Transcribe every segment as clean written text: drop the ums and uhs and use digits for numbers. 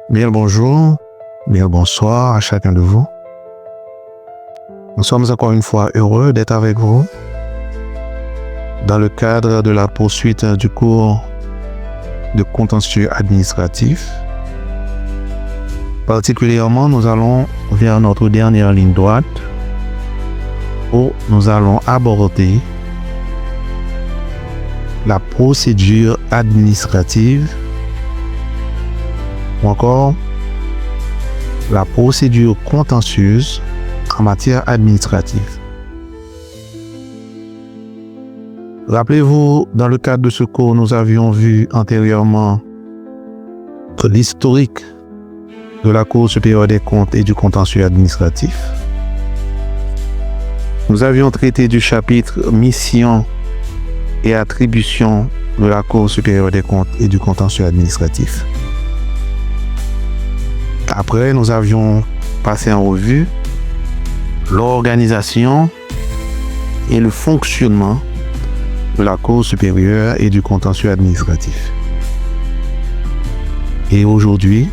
Bien le bonjour, bien le bonsoir à chacun de vous. Nous sommes encore une fois heureux d'être avec vous dans le cadre de la poursuite du cours de contentieux administratif. Particulièrement, nous allons vers notre dernière ligne droite où nous allons aborder la procédure administrative ou encore la procédure contentieuse en matière administrative. Rappelez-vous, dans le cadre de ce cours, nous avions vu antérieurement l'historique de la Cour supérieure des comptes et du contentieux administratif. Nous avions traité du chapitre mission et attribution de la Cour supérieure des comptes et du contentieux administratif. Après, nous avions passé en revue l'organisation et le fonctionnement de la Cour supérieure et du contentieux administratif. Et aujourd'hui,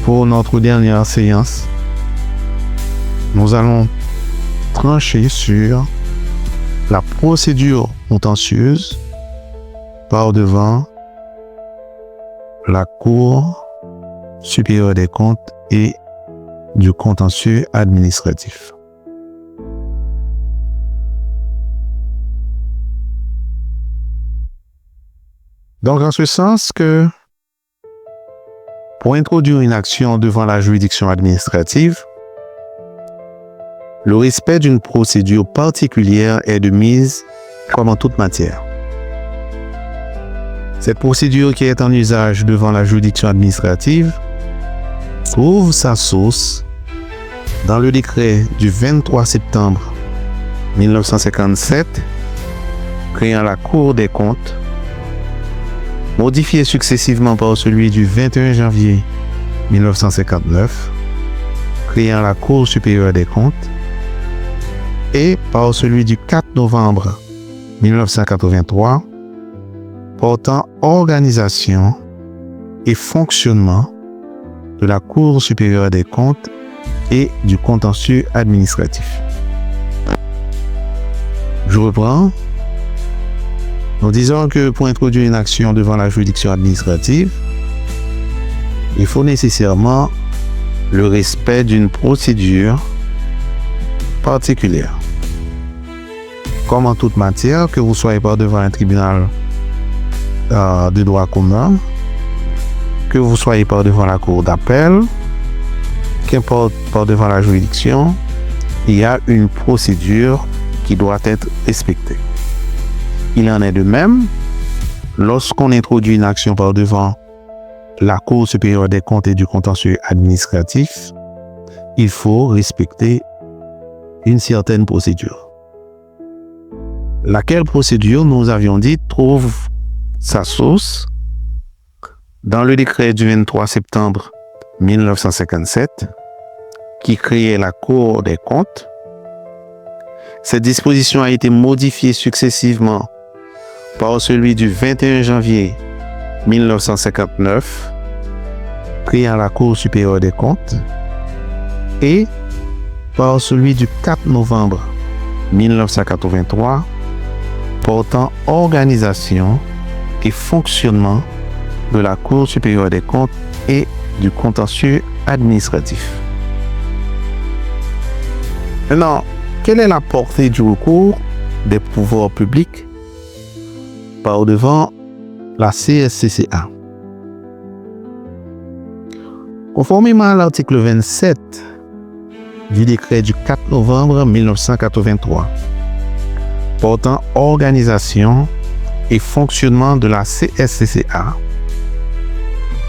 pour notre dernière séance, nous allons trancher sur la procédure contentieuse par devant la Cour supérieure des comptes et du contentieux administratif. Donc, en ce sens que pour introduire une action devant la juridiction administrative, le respect d'une procédure particulière est de mise comme en toute matière. Cette procédure qui est en usage devant la juridiction administrative trouve sa source dans le décret du 23 septembre 1957 créant la Cour des comptes, modifié successivement par celui du 21 janvier 1959 créant la Cour supérieure des comptes et par celui du 4 novembre 1983 portant organisation et fonctionnement de la Cour supérieure des comptes et du contentieux administratif. Je reprends. Nous disons que pour introduire une action devant la juridiction administrative, il faut nécessairement le respect d'une procédure particulière. Comme en toute matière, que vous soyez par devant un tribunal de droit commun, que vous soyez par devant la cour d'appel, qu'importe par devant la juridiction, il y a une procédure qui doit être respectée. Il en est de même lorsqu'on introduit une action par devant la Cour supérieure des comptes et du contentieux administratif, il faut respecter une certaine procédure. Laquelle procédure, nous avions dit, trouve sa source dans le décret du 23 septembre 1957 qui créait la Cour des comptes. Cette disposition a été modifiée successivement par celui du 21 janvier 1959 créant la Cour supérieure des comptes et par celui du 4 novembre 1983 portant organisation et fonctionnement de la Cour supérieure des comptes et du contentieux administratif. Maintenant, quelle est la portée du recours des pouvoirs publics par devant la CSCCA? Conformément à l'article 27 du décret du 4 novembre 1983 portant organisation et fonctionnement de la CSCCA,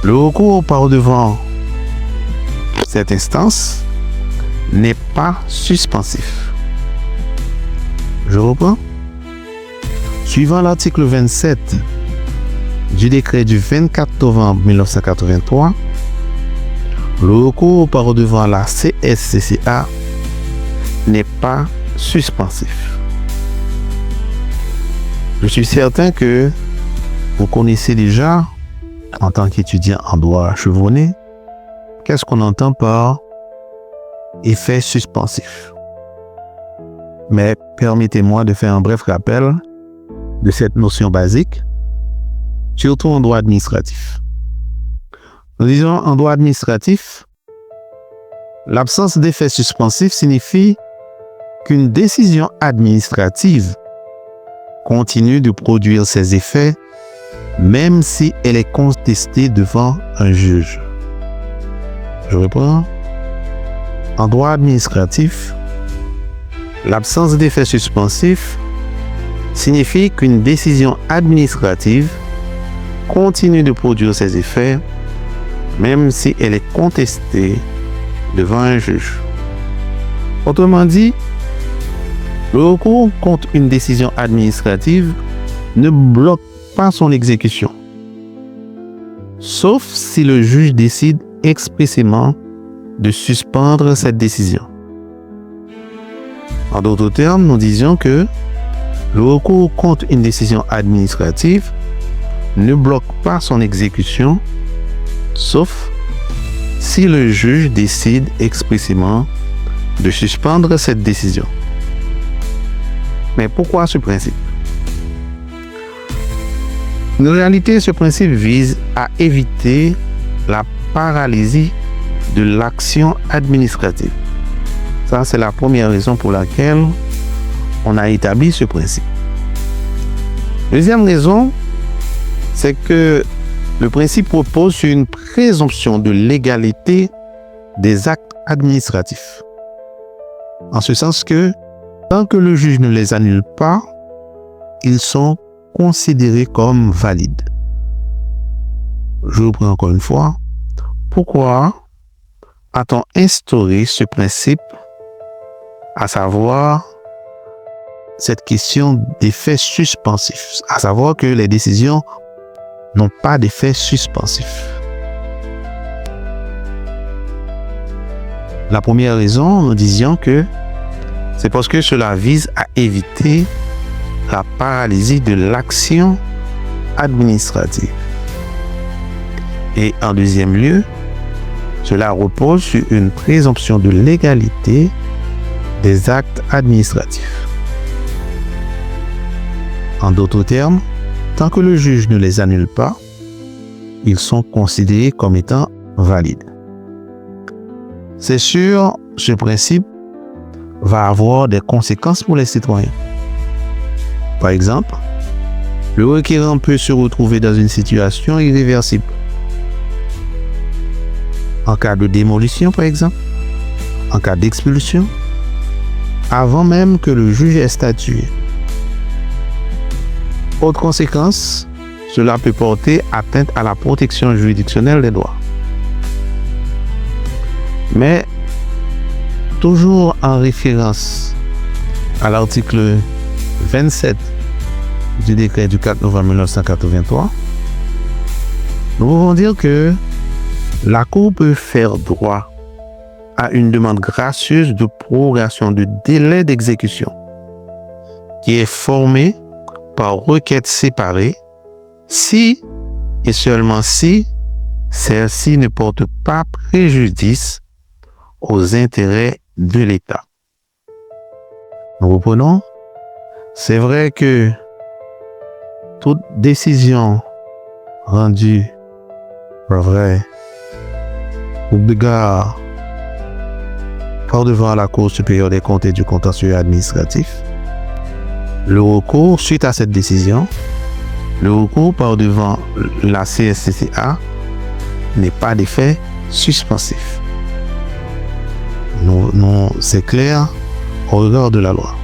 le recours par devant cette instance n'est pas suspensif. Je reprends. Suivant l'article 27 du décret du 24 novembre 1983, le recours par devant la CSCCA n'est pas suspensif. Je suis certain que vous connaissez déjà en tant qu'étudiant en droit chevronné, qu'est-ce qu'on entend par effet suspensif? Mais permettez-moi de faire un bref rappel de cette notion basique, surtout en droit administratif. Nous disons en droit administratif, l'absence d'effet suspensif signifie qu'une décision administrative continue de produire ses effets même si elle est contestée devant un juge. Je reprends. En droit administratif, l'absence d'effet suspensif signifie qu'une décision administrative continue de produire ses effets même si elle est contestée devant un juge. Autrement dit, le recours contre une décision administrative ne bloque pas son exécution, sauf si le juge décide expressément de suspendre cette décision. En d'autres termes, nous disions que le recours contre une décision administrative ne bloque pas son exécution, sauf si le juge décide expressément de suspendre cette décision. Mais pourquoi ce principe? En réalité, ce principe vise à éviter la paralysie de l'action administrative. Ça, c'est la première raison pour laquelle on a établi ce principe. Deuxième raison, c'est que le principe repose sur une présomption de légalité des actes administratifs. En ce sens que, tant que le juge ne les annule pas, ils sont considérés comme valides. Je reprends encore une fois. Pourquoi a-t-on instauré ce principe, à savoir cette question d'effet suspensif, à savoir que les décisions n'ont pas d'effet suspensif? La première raison, nous disions que c'est parce que cela vise à éviter la paralysie de l'action administrative. Et en deuxième lieu, cela repose sur une présomption de légalité des actes administratifs. En d'autres termes, tant que le juge ne les annule pas, ils sont considérés comme étant valides. C'est sûr, ce principe va avoir des conséquences pour les citoyens. Par exemple, le requérant peut se retrouver dans une situation irréversible. En cas de démolition, par exemple, en cas d'expulsion, avant même que le juge ait statué. Autre conséquence, cela peut porter atteinte à la protection juridictionnelle des droits. Mais, toujours en référence à l'article 27 du décret du 4 novembre 1983, nous pouvons dire que la Cour peut faire droit à une demande gracieuse de prorogation du délai d'exécution qui est formée par requête séparée si et seulement si celle-ci ne porte pas préjudice aux intérêts de l'État. Nous reprenons. C'est vrai que toute décision rendue obligatoire par devant la Cour supérieure des comptes et du contentieux administratif, le recours suite à cette décision, le recours par devant la CSCCA n'est pas d'effet suspensif. Non, c'est clair au regard de la loi.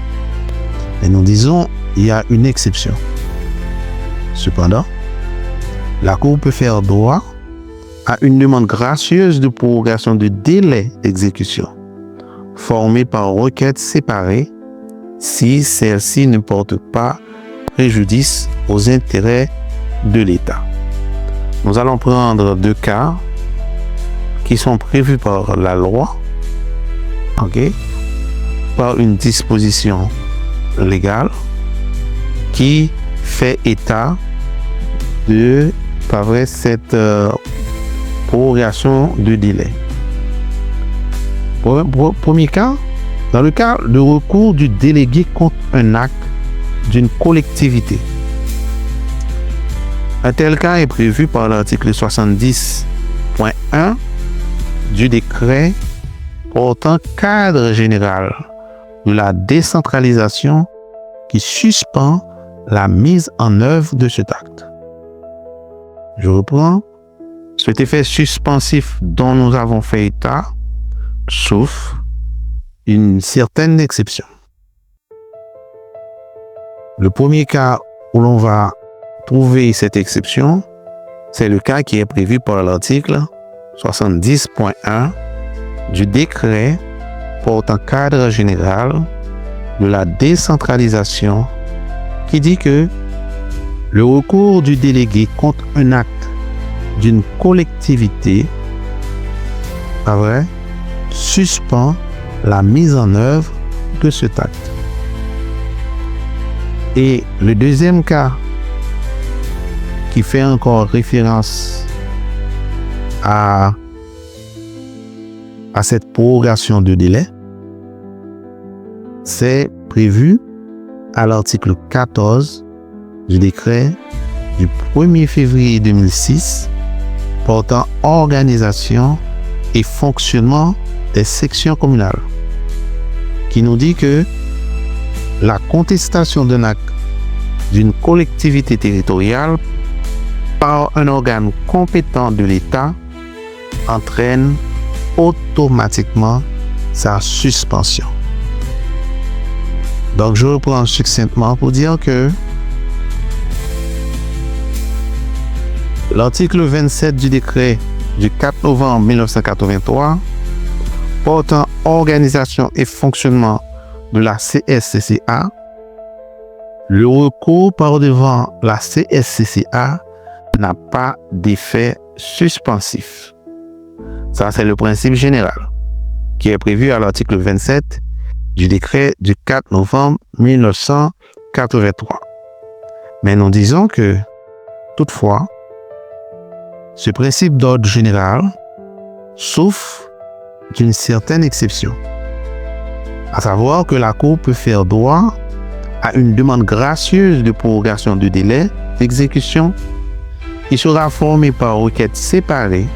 Et nous disons, il y a une exception. Cependant, la Cour peut faire droit à une demande gracieuse de prorogation de délai d'exécution, formée par requête séparée, si celle-ci ne porte pas préjudice aux intérêts de l'État. Nous allons prendre deux cas qui sont prévus par la loi, par une disposition légale qui fait état de, pas vrai, cette prorogation de délai. Premier cas, dans le cas de recours du délégué contre un acte d'une collectivité. Un tel cas est prévu par l'article 70.1 du décret portant cadre général de la décentralisation qui suspend la mise en œuvre de cet acte. Je reprends. Cet effet suspensif dont nous avons fait état, sauf une certaine exception. Le premier cas où l'on va trouver cette exception, c'est le cas qui est prévu par l'article 70.1 du décret portant cadre général de la décentralisation qui dit que le recours du délégué contre un acte d'une collectivité, pas vrai, suspend la mise en œuvre de cet acte. Et le deuxième cas qui fait encore référence à cette prorogation de délai, c'est prévu à l'article 14 du décret du 1er février 2006 portant organisation et fonctionnement des sections communales, qui nous dit que la contestation d'un acte d'une collectivité territoriale par un organe compétent de l'État entraîne automatiquement sa suspension. Donc, je reprends succinctement pour dire que l'article 27 du décret du 4 novembre 1983 portant organisation et fonctionnement de la CSCCA, le recours par devant la CSCCA n'a pas d'effet suspensif. Ça, c'est le principe général qui est prévu à l'article 27 du décret du 4 novembre 1983. Mais nous disons que, toutefois, ce principe d'ordre général souffre d'une certaine exception, à savoir que la Cour peut faire droit à une demande gracieuse de prorogation de délai d'exécution qui sera formée par requête séparée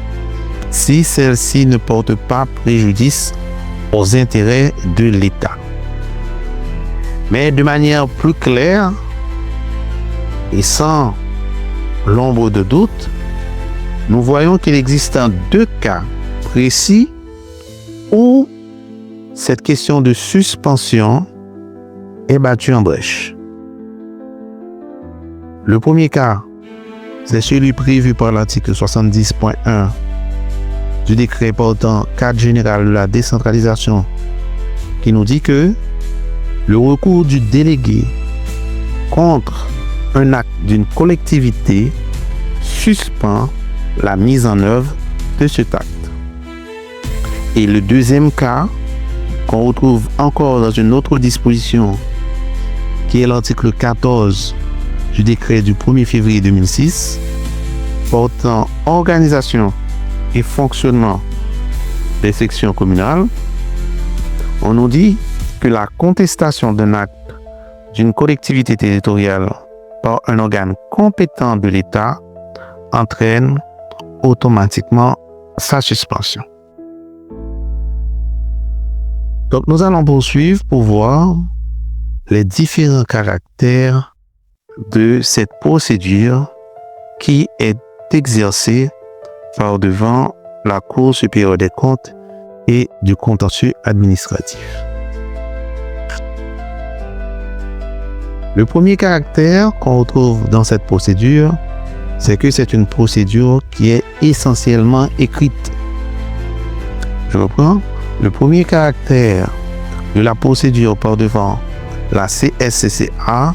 si celle-ci ne porte pas préjudice aux intérêts de l'État. Mais de manière plus claire et sans l'ombre de doute, nous voyons qu'il existe deux cas précis où cette question de suspension est battue en brèche. Le premier cas, c'est celui prévu par l'article 70.1 du décret portant cadre général de la décentralisation qui nous dit que le recours du délégué contre un acte d'une collectivité suspend la mise en œuvre de cet acte. Et le deuxième cas, qu'on retrouve encore dans une autre disposition, qui est l'article 14 du décret du 1er février 2006, portant organisation et fonctionnement des sections communales, on nous dit que la contestation d'un acte d'une collectivité territoriale par un organe compétent de l'État entraîne automatiquement sa suspension. Donc, nous allons poursuivre pour voir les différents caractères de cette procédure qui est exercée par devant la Cour supérieure des comptes et du contentieux administratif. Le premier caractère qu'on retrouve dans cette procédure, c'est que c'est une procédure qui est essentiellement écrite. Je reprends. Le premier caractère de la procédure par devant la CSCCA,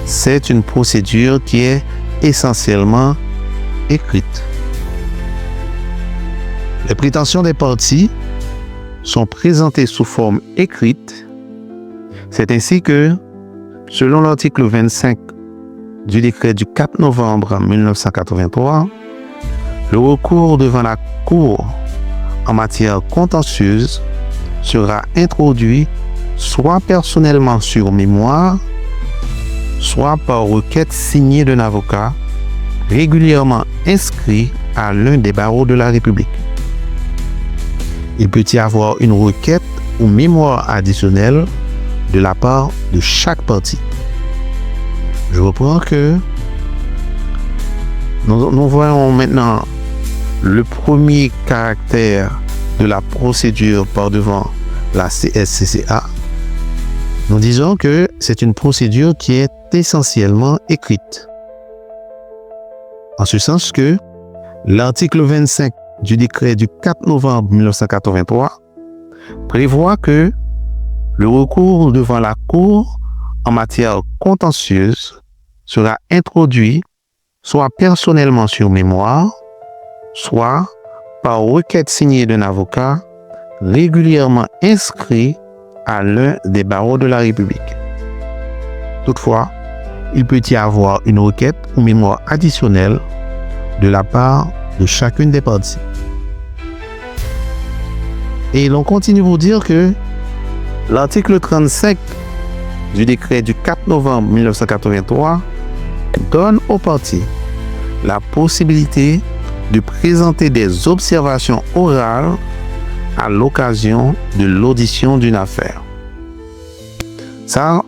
c'est une procédure qui est essentiellement écrite. Les prétentions des parties sont présentées sous forme écrite. C'est ainsi que, selon l'article 25 du décret du 4 novembre 1983, le recours devant la Cour en matière contentieuse sera introduit soit personnellement sur mémoire, soit par requête signée d'un avocat régulièrement inscrit à l'un des barreaux de la République. Il peut y avoir une requête ou mémoire additionnelle de la part de chaque partie. Je reprends que nous voyons maintenant le premier caractère de la procédure par devant la CSCCA. Nous disons que c'est une procédure qui est essentiellement écrite. En ce sens que l'article 25 du décret du 4 novembre 1983 prévoit que le recours devant la Cour en matière contentieuse sera introduit soit personnellement sur mémoire, soit par requête signée d'un avocat régulièrement inscrit à l'un des barreaux de la République. Toutefois, il peut y avoir une requête ou mémoire additionnelle de la part de chacune des parties. Et l'on continue pour dire que l'article 35 du décret du 4 novembre 1983 donne aux parties la possibilité de présenter des observations orales à l'occasion de l'audition d'une affaire. Ça,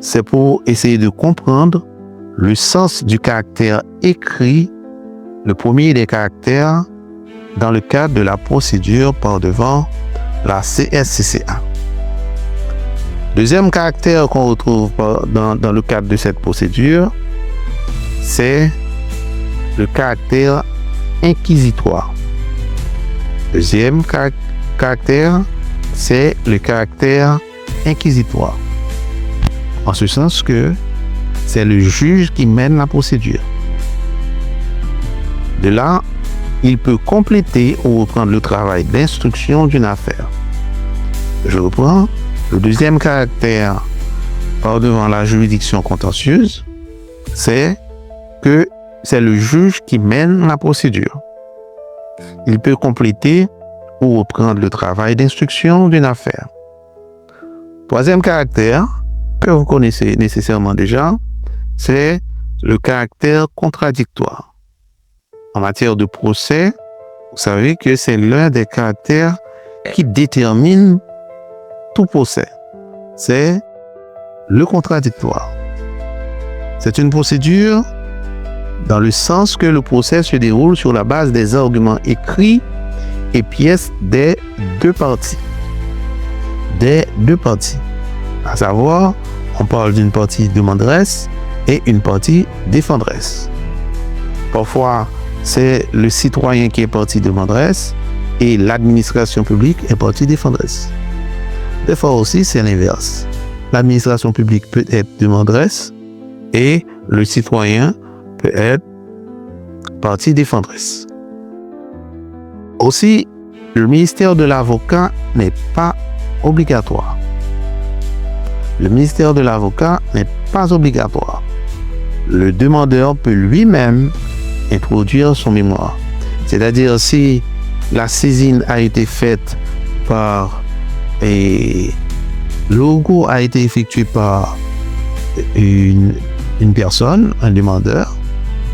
c'est pour essayer de comprendre le sens du caractère écrit, le premier des caractères, dans le cadre de la procédure par devant la CSCCA. Deuxième caractère qu'on retrouve dans le cadre de cette procédure, c'est le caractère inquisitoire. Deuxième caractère, c'est le caractère inquisitoire. En ce sens que c'est le juge qui mène la procédure. De là, il peut compléter ou reprendre le travail d'instruction d'une affaire. Je reprends. Le deuxième caractère par devant la juridiction contentieuse, c'est que c'est le juge qui mène la procédure. Il peut compléter ou reprendre le travail d'instruction d'une affaire. Troisième caractère, que vous connaissez nécessairement déjà, c'est le caractère contradictoire. En matière de procès, vous savez que c'est l'un des caractères qui détermine tout procès. C'est le contradictoire. C'est une procédure dans le sens que le procès se déroule sur la base des arguments écrits et pièces des deux parties. Des deux parties. À savoir, on parle d'une partie demanderesse et une partie défenderesse. Parfois, c'est le citoyen qui est partie demanderesse et l'administration publique est partie défenderesse. Des fois aussi, c'est l'inverse. L'administration publique peut être demanderesse et le citoyen peut être partie défenderesse. Aussi, le ministère de l'avocat n'est pas obligatoire. Le ministère de l'avocat n'est pas obligatoire. Le demandeur peut lui-même introduire son mémoire. C'est-à-dire si la saisine a été faite par et le recours a été effectué par une personne, un demandeur,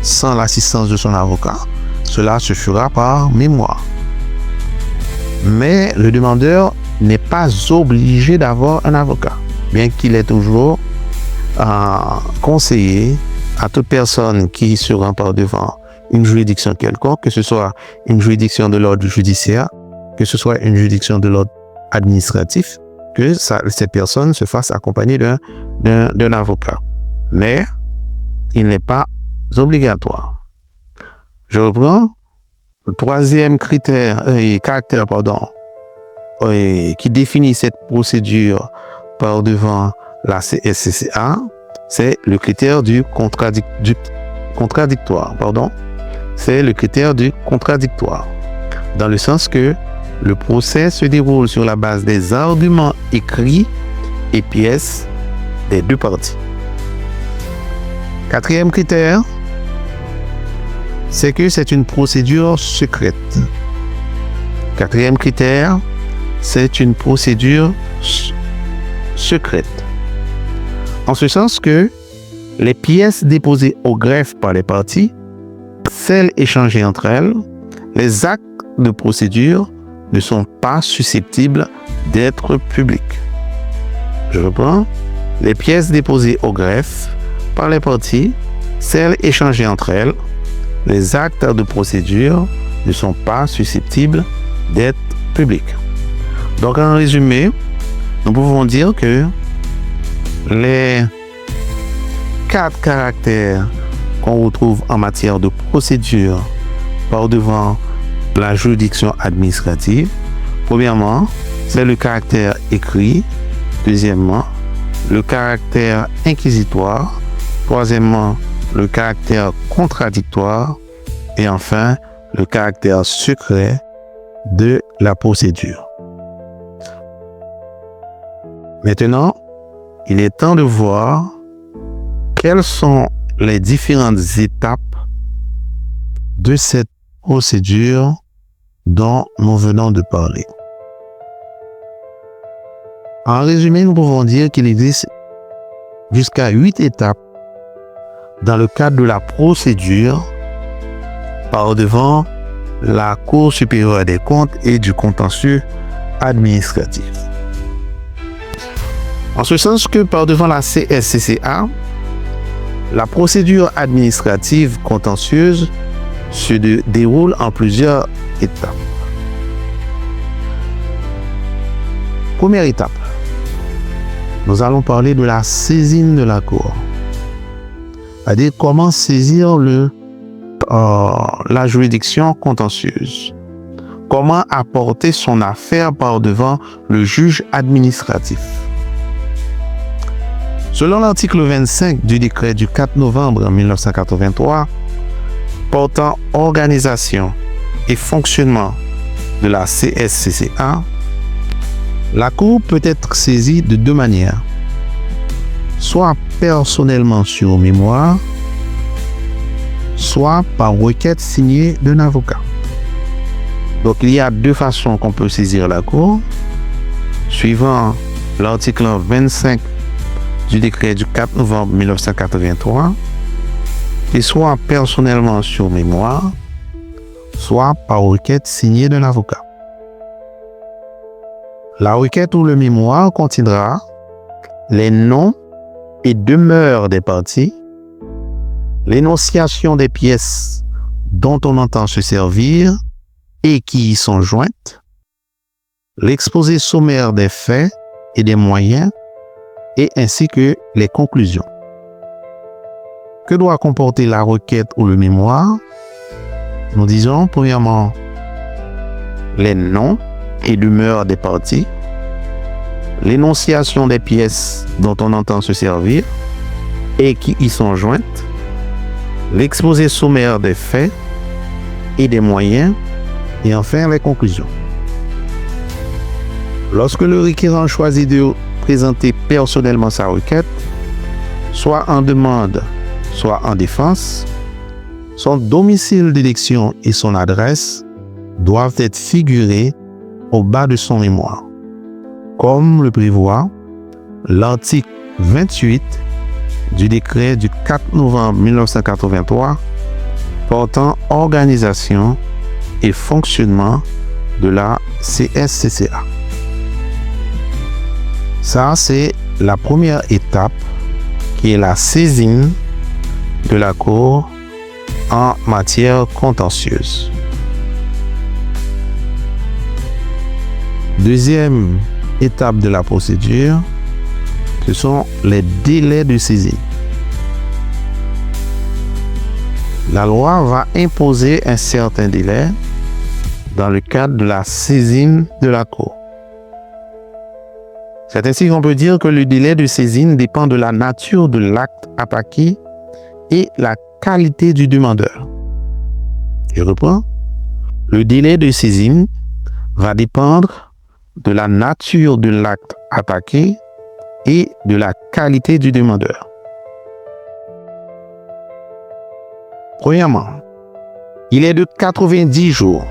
sans l'assistance de son avocat, cela se fera par mémoire. Mais le demandeur n'est pas obligé d'avoir un avocat, bien qu'il est toujours conseillé à toute personne qui se rend par devant une juridiction quelconque, que ce soit une juridiction de l'ordre judiciaire, que ce soit une juridiction de l'ordre administratif, que ces personnes se fassent accompagner d'un avocat. Mais il n'est pas obligatoire. Je reprends. Le troisième caractère qui définit cette procédure par devant la CSCCA, c'est le critère du contradictoire. C'est le critère du contradictoire. Dans le sens que le procès se déroule sur la base des arguments écrits et pièces des deux parties. Quatrième critère, c'est que c'est une procédure secrète. Quatrième critère, c'est une procédure secrète. En ce sens que les pièces déposées au greffe par les parties, celles échangées entre elles, les actes de procédure ne sont pas susceptibles d'être publics. Je reprends. Les pièces déposées au greffe par les parties, celles échangées entre elles, les actes de procédure ne sont pas susceptibles d'être publics. Donc, en résumé, nous pouvons dire que les 4 caractères qu'on retrouve en matière de procédure par devant la juridiction administrative, premièrement, c'est le caractère écrit. Deuxièmement, le caractère inquisitoire. Troisièmement, le caractère contradictoire. Et enfin, le caractère secret de la procédure. Maintenant, il est temps de voir quelles sont les différentes étapes de cette procédure dont nous venons de parler. En résumé, nous pouvons dire qu'il existe jusqu'à 8 étapes dans le cadre de la procédure par devant la Cour supérieure des comptes et du contentieux administratif. En ce sens que par devant la CSCCA, la procédure administrative contentieuse se déroule en plusieurs étapes. Première étape, nous allons parler de la saisine de la Cour. C'est-à-dire comment saisir la juridiction contentieuse. Comment apporter son affaire par devant le juge administratif. Selon l'article 25 du décret du 4 novembre 1983 portant organisation et fonctionnement de la CSCCA, la Cour peut être saisie de 2 manières. Soit personnellement sur mémoire, soit par requête signée d'un avocat. Donc il y a 2 façons qu'on peut saisir la Cour, suivant l'article 25 du décret du 4 novembre 1983, et soit personnellement sur mémoire, soit par requête signée d'un avocat. La requête ou le mémoire contiendra les noms et demeures des parties, l'énonciation des pièces dont on entend se servir et qui y sont jointes, l'exposé sommaire des faits et des moyens, et ainsi que les conclusions. Que doit comporter la requête ou le mémoire? Nous disons premièrement les noms et demeures des parties, l'énonciation des pièces dont on entend se servir et qui y sont jointes, l'exposé sommaire des faits et des moyens, et enfin les conclusions. Lorsque le requérant choisit de présenter personnellement sa requête, soit en demande, soit en défense, son domicile d'élection et son adresse doivent être figurés au bas de son mémoire, comme le prévoit l'article 28 du décret du 4 novembre 1983 portant organisation et fonctionnement de la CSCCA. Ça, c'est la première étape qui est la saisine de la Cour en matière contentieuse. Deuxième étape de la procédure, ce sont les délais de saisine. La loi va imposer un certain délai dans le cadre de la saisine de la Cour. C'est ainsi qu'on peut dire que le délai de saisine dépend de la nature de l'acte attaqué et la qualité du demandeur. Je reprends. Le délai de saisine va dépendre de la nature de l'acte attaqué et de la qualité du demandeur. Premièrement, il est de 90 jours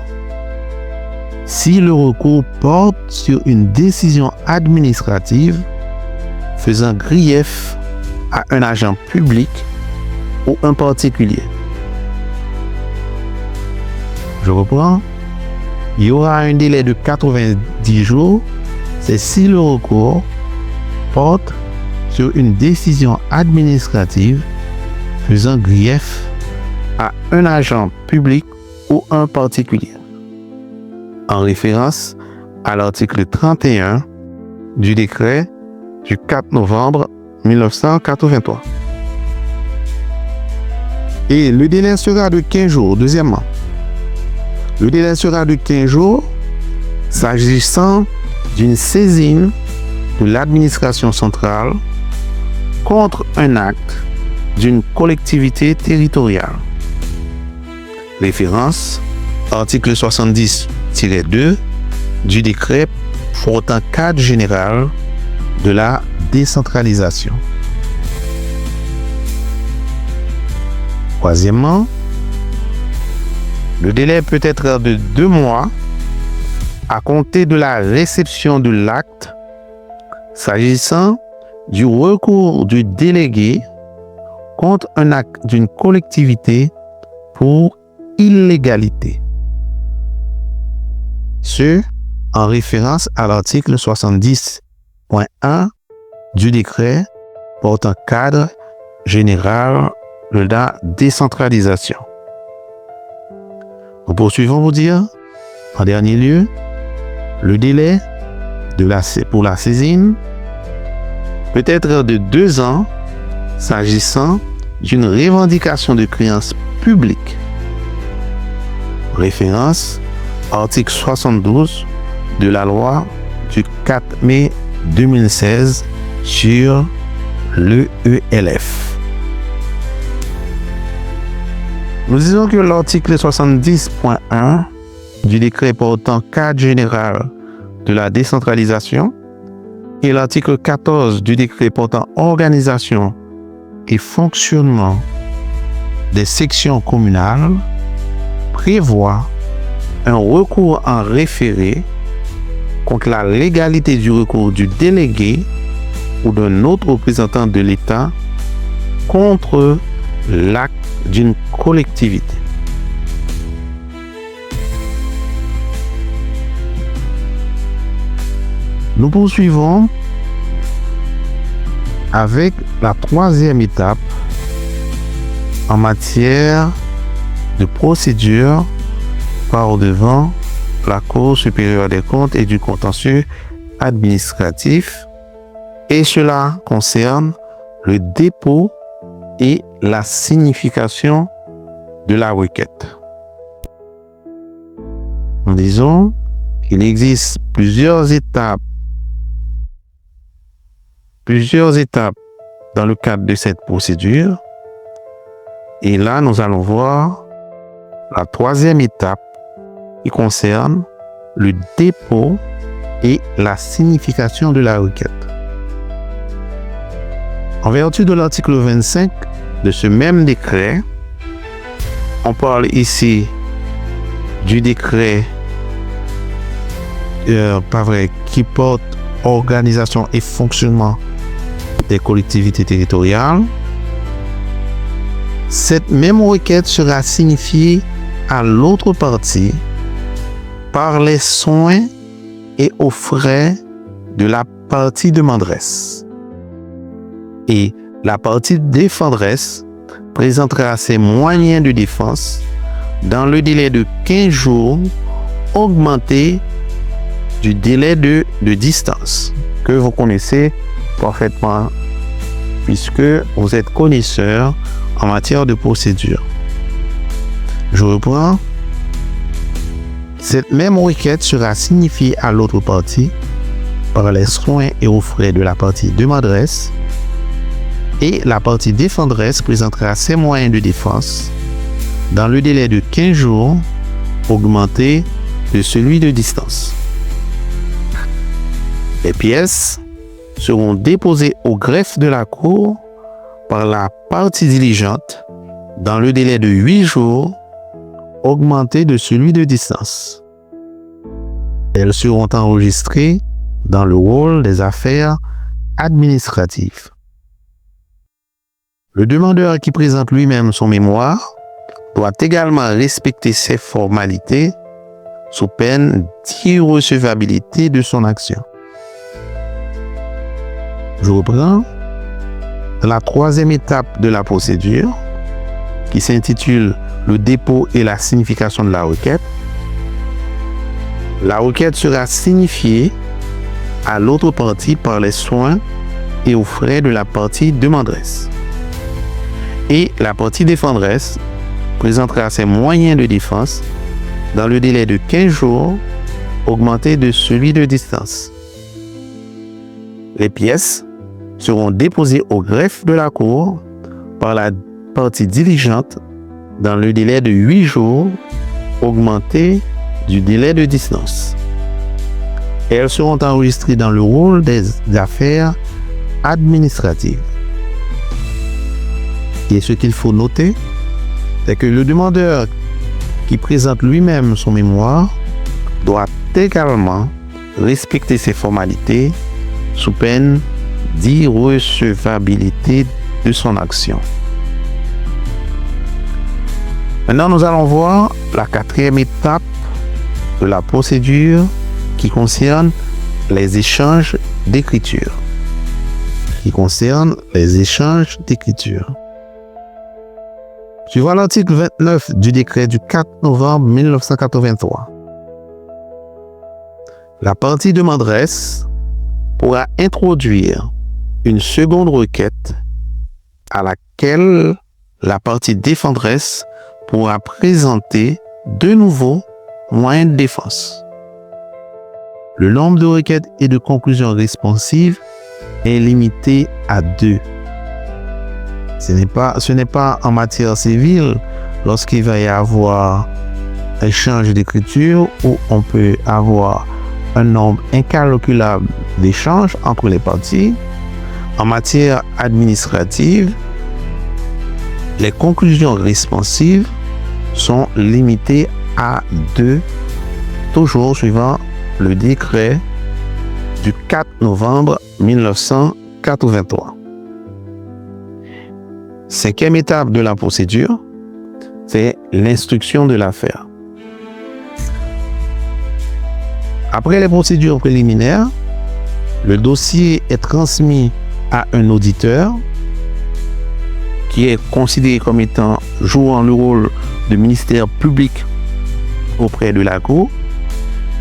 si le recours porte sur une décision administrative faisant grief à un agent public ou un particulier. Je reprends. Il y aura un délai de 90 jours, c'est si le recours porte sur une décision administrative faisant grief à un agent public ou un particulier, en référence à l'article 31 du décret du 4 novembre 1983. Et le délai sera de 15 jours. Deuxièmement, le délai sera de 15 jours s'agissant d'une saisine de l'administration centrale contre un acte d'une collectivité territoriale. Référence, article 70-2 du décret portant cadre général de la décentralisation. Troisièmement, le délai peut être de 2 mois à compter de la réception de l'acte s'agissant du recours du délégué contre un acte d'une collectivité pour illégalité. Ce, en référence à l'article 70.1 du décret portant cadre général de la décentralisation. Nous poursuivons pour dire, en dernier lieu, le délai pour la saisine peut être de 2 ans s'agissant d'une revendication de créance publique. Référence, article 72 de la loi du 4 mai 2016 sur l'EELF. Nous disons que l'article 70.1 du décret portant cadre général de la décentralisation et l'article 14 du décret portant organisation et fonctionnement des sections communales prévoit un recours en référé contre la légalité du recours du délégué ou d'un autre représentant de l'État contre l'acte d'une collectivité. Nous poursuivons avec la 3e étape en matière de procédure par devant la Cour supérieure des comptes et du contentieux administratif, et cela concerne le dépôt et la signification de la requête. Nous disons qu'il existe plusieurs étapes dans le cadre de cette procédure. Et là, nous allons voir la 3e étape qui concerne le dépôt et la signification de la requête. En vertu de l'article 25 de ce même décret, on parle ici du décret qui porte organisation et fonctionnement des collectivités territoriales. Cette même requête sera signifiée à l'autre partie par les soins et aux frais de la partie demanderesse. Et la partie défenderesse présentera ses moyens de défense dans le délai de 15 jours augmenté du délai de distance que vous connaissez parfaitement puisque vous êtes connaisseur en matière de procédure. Je reprends. Cette même requête sera signifiée à l'autre partie par les soins et aux frais de la partie demanderesse et la partie défenderesse présentera ses moyens de défense dans le délai de 15 jours augmenté de celui de distance. Les pièces seront déposées au greffe de la Cour par la partie diligente dans le délai de 8 jours, augmenté de celui de distance. Elles seront enregistrées dans le rôle des affaires administratives. Le demandeur qui présente lui-même son mémoire doit également respecter ces formalités sous peine d'irrecevabilité de son action. Je reprends. La troisième étape de la procédure, qui s'intitule le dépôt et la signification de la requête. La requête sera signifiée à l'autre partie par les soins et aux frais de la partie demanderesse. Et la partie défenderesse présentera ses moyens de défense dans le délai de 15 jours, augmenté de celui de distance. Les pièces seront déposées au greffe de la Cour par la partie diligente dans le délai de 8 jours, augmenté du délai de distance. Et elles seront enregistrées dans le rôle des affaires administratives. Et ce qu'il faut noter, c'est que le demandeur qui présente lui-même son mémoire doit également respecter ces formalités sous peine d'irrecevabilité de son action. Maintenant, nous allons voir la quatrième étape de la procédure qui concerne les échanges d'écriture. Suivant l'article 29 du décret du 4 novembre 1983, la partie demanderesse pourra introduire une seconde requête à laquelle la partie défenderesse pourra présenter de nouveaux moyens de défense. Le nombre de requêtes et de conclusions responsives est limité à 2. Ce n'est pas en matière civile lorsqu'il va y avoir un échange d'écriture où on peut avoir un nombre incalculable d'échanges entre les parties. En matière administrative, les conclusions responsives sont limitées à 2, toujours suivant le décret du 4 novembre 1983. Cinquième étape de la procédure, c'est l'instruction de l'affaire. Après les procédures préliminaires, le dossier est transmis à un auditeur qui est considéré comme étant jouant le rôle de ministère public auprès de la Cour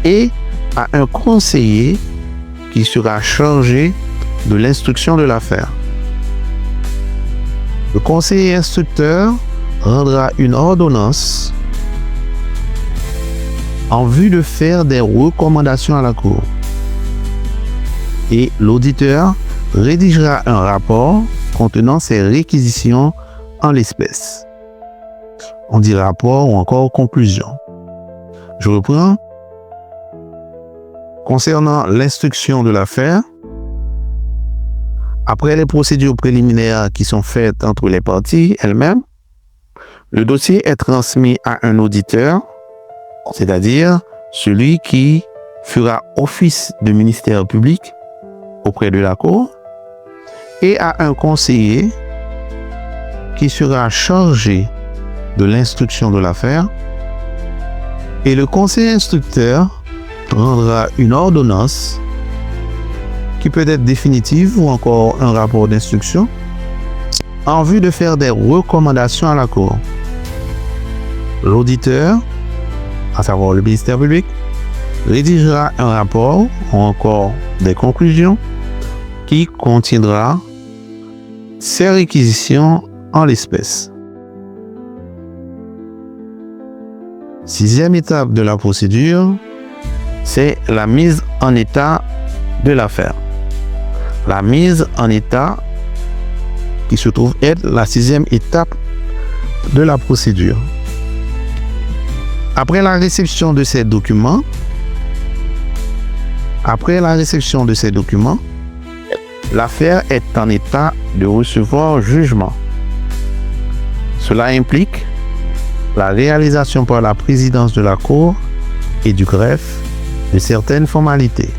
et à un conseiller qui sera chargé de l'instruction de l'affaire. Le conseiller instructeur rendra une ordonnance en vue de faire des recommandations à la Cour. Et l'auditeur rédigera un rapport contenant ses réquisitions en l'espèce. On dit rapport ou encore conclusion. Je reprends. Concernant l'instruction de l'affaire, après les procédures préliminaires qui sont faites entre les parties elles-mêmes, le dossier est transmis à un auditeur, c'est-à-dire celui qui fera office de ministère public auprès de la Cour, et à un conseiller qui sera chargé de l'instruction de l'affaire. Et le conseiller instructeur rendra une ordonnance qui peut être définitive ou encore un rapport d'instruction en vue de faire des recommandations à la Cour. L'auditeur, à savoir le ministère public, rédigera un rapport ou encore des conclusions qui contiendra ses réquisitions en l'espèce. Sixième étape de la procédure, c'est la mise en état de l'affaire. La mise en état qui se trouve être la sixième étape de la procédure. Après la réception de ces documents, l'affaire est en état de recevoir jugement. Cela implique la réalisation par la présidence de la Cour et du greffe de certaines formalités,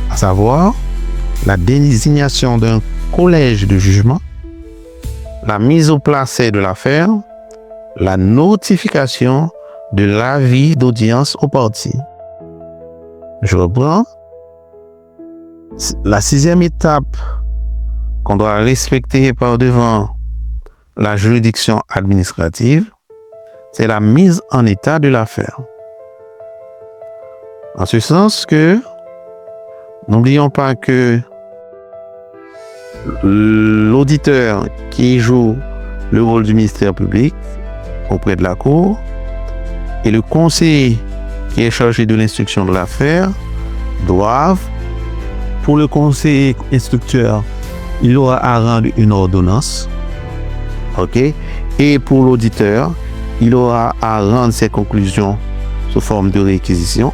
à savoir la désignation d'un collège de jugement, la mise au placet de l'affaire, la notification de l'avis d'audience aux parties. Je reprends. La 6e étape qu'on doit respecter par devant la juridiction administrative, c'est la mise en état de l'affaire. En ce sens que, n'oublions pas que l'auditeur qui joue le rôle du ministère public auprès de la Cour et le conseiller qui est chargé de l'instruction de l'affaire doivent, pour le conseiller instructeur, il aura à rendre une ordonnance, ok, et pour l'auditeur, il aura à rendre ses conclusions sous forme de réquisition.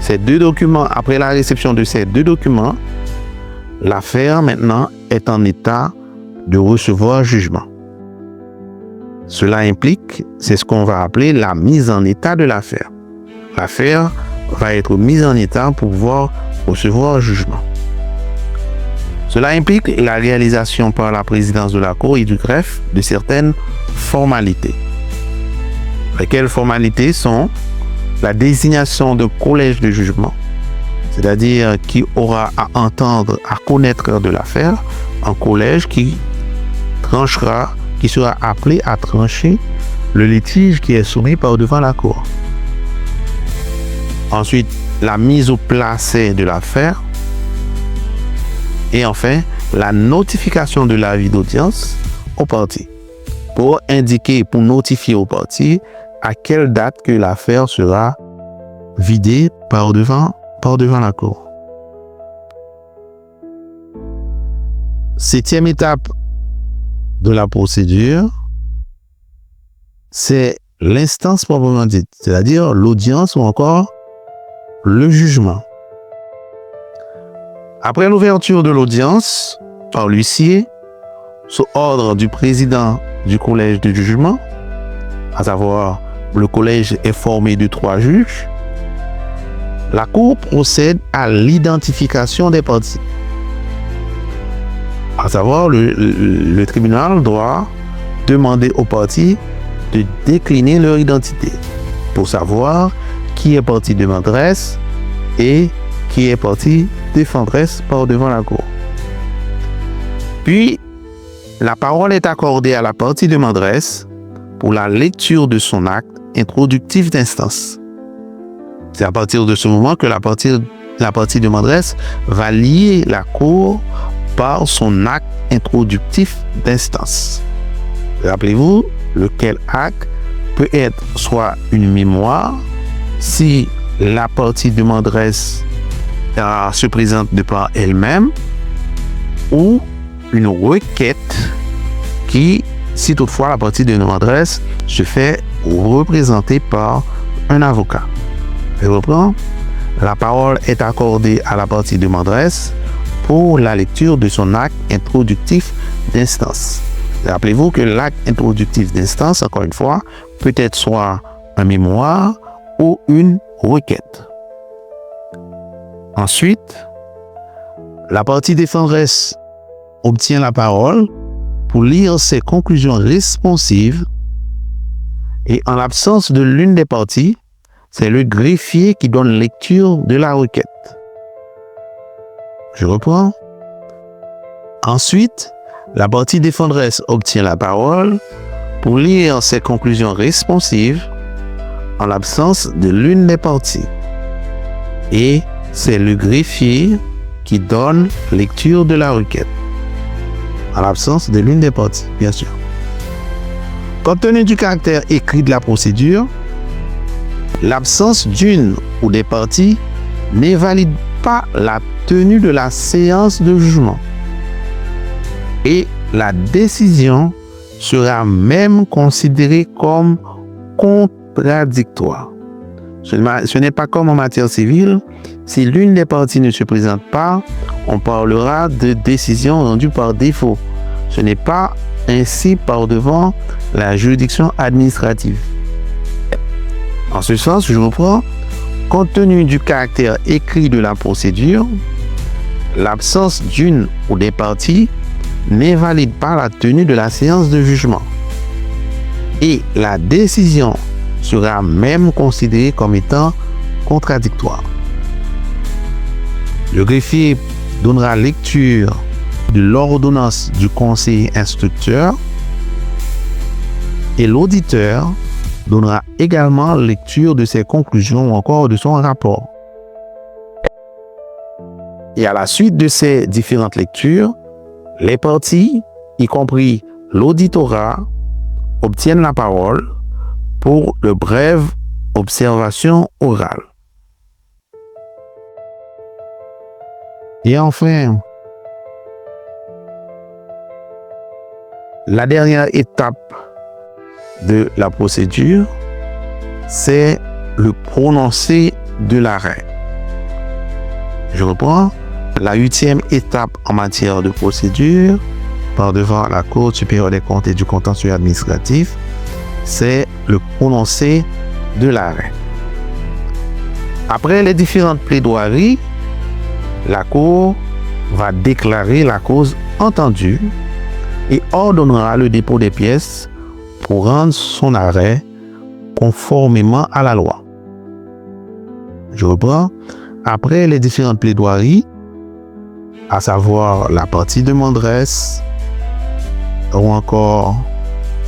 Ces deux documents, après la réception de ces deux documents, l'affaire maintenant est en état de recevoir jugement. Cela implique, c'est ce qu'on va appeler la mise en état de l'affaire. L'affaire va être mise en état pour pouvoir recevoir jugement. Cela implique la réalisation par la présidence de la Cour et du greffe de certaines formalités. Lesquelles formalités sont la désignation d'un collège de jugement, c'est-à-dire qui aura à entendre, à connaître de l'affaire, un collège qui tranchera, qui sera appelé à trancher le litige qui est soumis par devant la Cour. Ensuite, la mise au placet de l'affaire. Et enfin, la notification de l'avis d'audience aux parties pour indiquer, pour notifier aux parties à quelle date que l'affaire sera vidée par devant la Cour. 7e étape de la procédure, c'est l'instance proprement dite, c'est-à-dire l'audience ou encore le jugement. Après l'ouverture de l'audience par l'huissier, sous ordre du président du collège de jugement, à savoir le collège est formé de 3 juges, la Cour procède à l'identification des parties. À savoir, le tribunal doit demander aux parties de décliner leur identité pour savoir qui est partie demanderesse et qui est partie défendresse par devant la Cour. Puis, la parole est accordée à la partie demanderesse pour la lecture de son acte introductif d'instance. C'est à partir de ce moment que la partie demanderesse va lier la Cour par son acte introductif d'instance. Rappelez-vous, lequel acte peut être soit une mémoire, si la partie demanderesse se présente de par elle-même, ou une requête qui, si toutefois la partie demanderesse se fait représenter par un avocat. Je reprends. La parole est accordée à la partie demanderesse pour la lecture de son acte introductif d'instance. Rappelez-vous que l'acte introductif d'instance, encore une fois, peut être soit un mémoire ou une requête. Ensuite, la partie défendresse obtient la parole pour lire ses conclusions responsives et en l'absence de l'une des parties, c'est le greffier qui donne lecture de la requête. Je reprends. Ensuite, la partie défendresse obtient la parole pour lire ses conclusions responsives en l'absence de l'une des parties. Et c'est le greffier qui donne lecture de la requête. En l'absence de l'une des parties, bien sûr. Compte tenu du caractère écrit de la procédure, l'absence d'une ou des parties n'invalide pas la tenue de la séance de jugement. Et la décision sera même considérée comme contradictoire. Ce n'est pas comme en matière civile. Si l'une des parties ne se présente pas, on parlera de décision rendue par défaut. ce n'est pas ainsi par-devant la juridiction administrative. En ce sens, je reprends, compte tenu du caractère écrit de la procédure, l'absence d'une ou des parties n'invalide pas la tenue de la séance de jugement. Et la décision sera même considérée comme étant contradictoire. Le greffier donnera lecture de l'ordonnance du conseiller instructeur et l'auditeur donnera également lecture de ses conclusions ou encore de son rapport. Et à la suite de ces différentes lectures, les parties, y compris l'auditorat, obtiennent la parole pour de brèves observations orales. Et enfin, la dernière étape de la procédure, c'est le prononcé de l'arrêt. Je reprends. La 8e étape en matière de procédure, par devant la Cour supérieure des comptes et du contentieux administratif, c'est le prononcé de l'arrêt. Après les différentes plaidoiries, la Cour va déclarer la cause entendue et ordonnera le dépôt des pièces pour rendre son arrêt conformément à la loi. Je reprends. Après les différentes plaidoiries, à savoir la partie demanderesse ou encore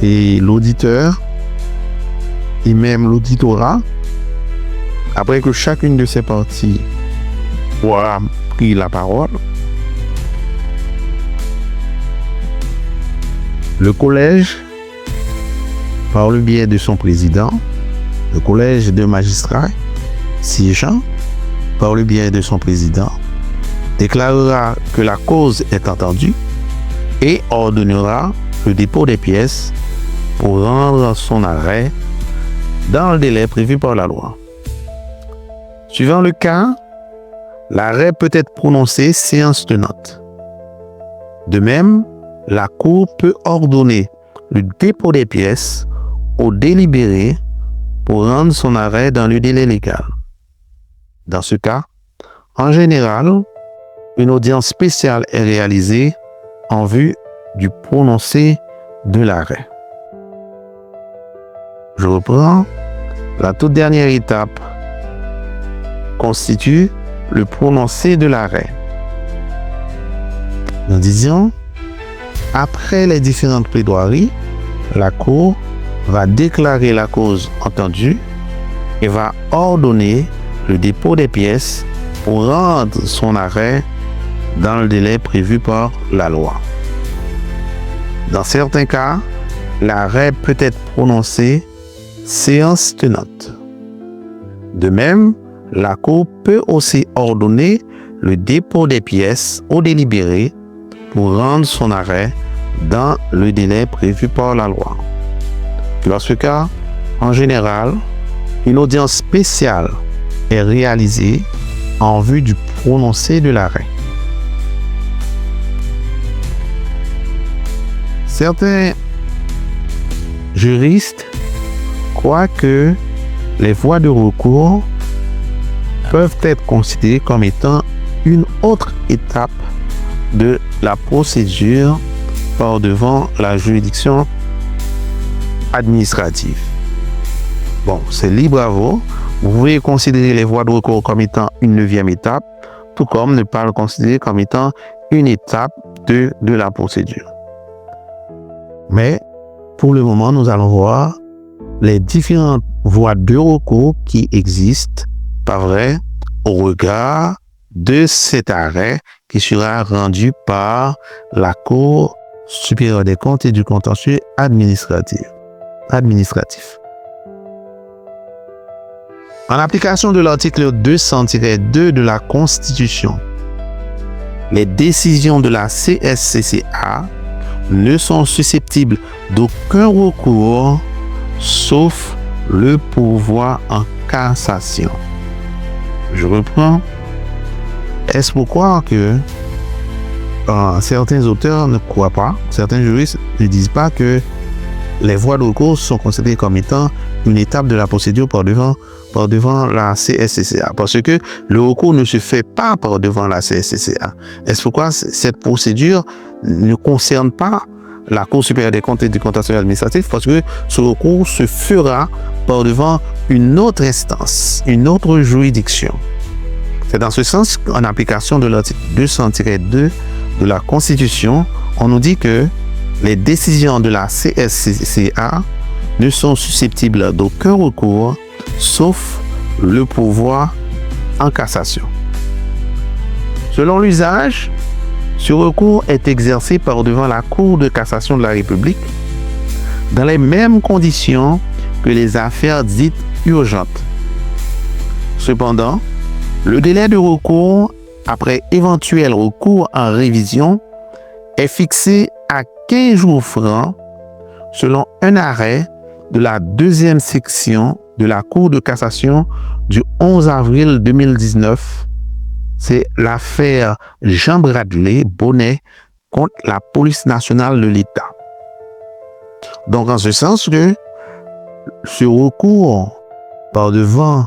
l'auditeur et même l'auditorat, après que chacune de ces parties aura pris la parole, le collège, par le biais de son président, le collège de magistrats siégeant, par le biais de son président, déclarera que la cause est entendue et ordonnera le dépôt des pièces pour rendre son arrêt dans le délai prévu par la loi. Suivant le cas, l'arrêt peut être prononcé séance tenante. De même, la Cour peut ordonner le dépôt des pièces au délibéré pour rendre son arrêt dans le délai légal. Dans ce cas, en général, une audience spéciale est réalisée en vue du prononcé de l'arrêt. Je reprends. La toute dernière étape constitue le prononcé de l'arrêt. Nous disions, après les différentes plaidoiries, la Cour va déclarer la cause entendue et va ordonner le dépôt des pièces pour rendre son arrêt dans le délai prévu par la loi. Dans certains cas, l'arrêt peut être prononcé séance tenante. De même, la Cour peut aussi ordonner le dépôt des pièces au délibéré pour rendre son arrêt dans le délai prévu par la loi. Dans ce cas, en général, une audience spéciale est réalisée en vue du prononcé de l'arrêt. Certains juristes croient que les voies de recours peuvent être considérées comme étant une autre étape de la procédure par devant la juridiction administrative. Bon, c'est libre à vous. Vous pouvez considérer les voies de recours comme étant une 9e étape, tout comme ne pas le considérer comme étant une étape de la procédure. Mais pour le moment, nous allons voir les différentes voies de recours qui existent, pas vrai, au regard de cet arrêt qui sera rendu par la Cour supérieure des comptes et du contentieux administratif. En application de l'article 200-2 de la Constitution, les décisions de la CSCCA ne sont susceptibles d'aucun recours sauf le pourvoi en cassation. Je reprends. Est-ce pour croire que certains auteurs ne croient pas, certains juristes ne disent pas que les voies de recours sont considérées comme étant une étape de la procédure par devant la CSCCA. Parce que le recours ne se fait pas par devant la CSCCA. Est-ce pourquoi cette procédure ne concerne pas la Cour supérieure des comptes et du contentieux administratif? Parce que ce recours se fera par devant une autre instance, une autre juridiction. C'est dans ce sens qu'en application de l'article 200-2 de la Constitution, on nous dit que les décisions de la CSCCA ne sont susceptibles d'aucun recours, sauf le pouvoir en cassation. Selon l'usage, ce recours est exercé par devant la Cour de cassation de la République dans les mêmes conditions que les affaires dites urgentes. Cependant, le délai de recours après éventuel recours en révision est fixé à 15 jours francs selon un arrêt de la deuxième section de la Cour de cassation du 11 avril 2019. C'est l'affaire Jean Bradley Bonnet contre la police nationale de l'État. Donc, en ce sens que ce recours par devant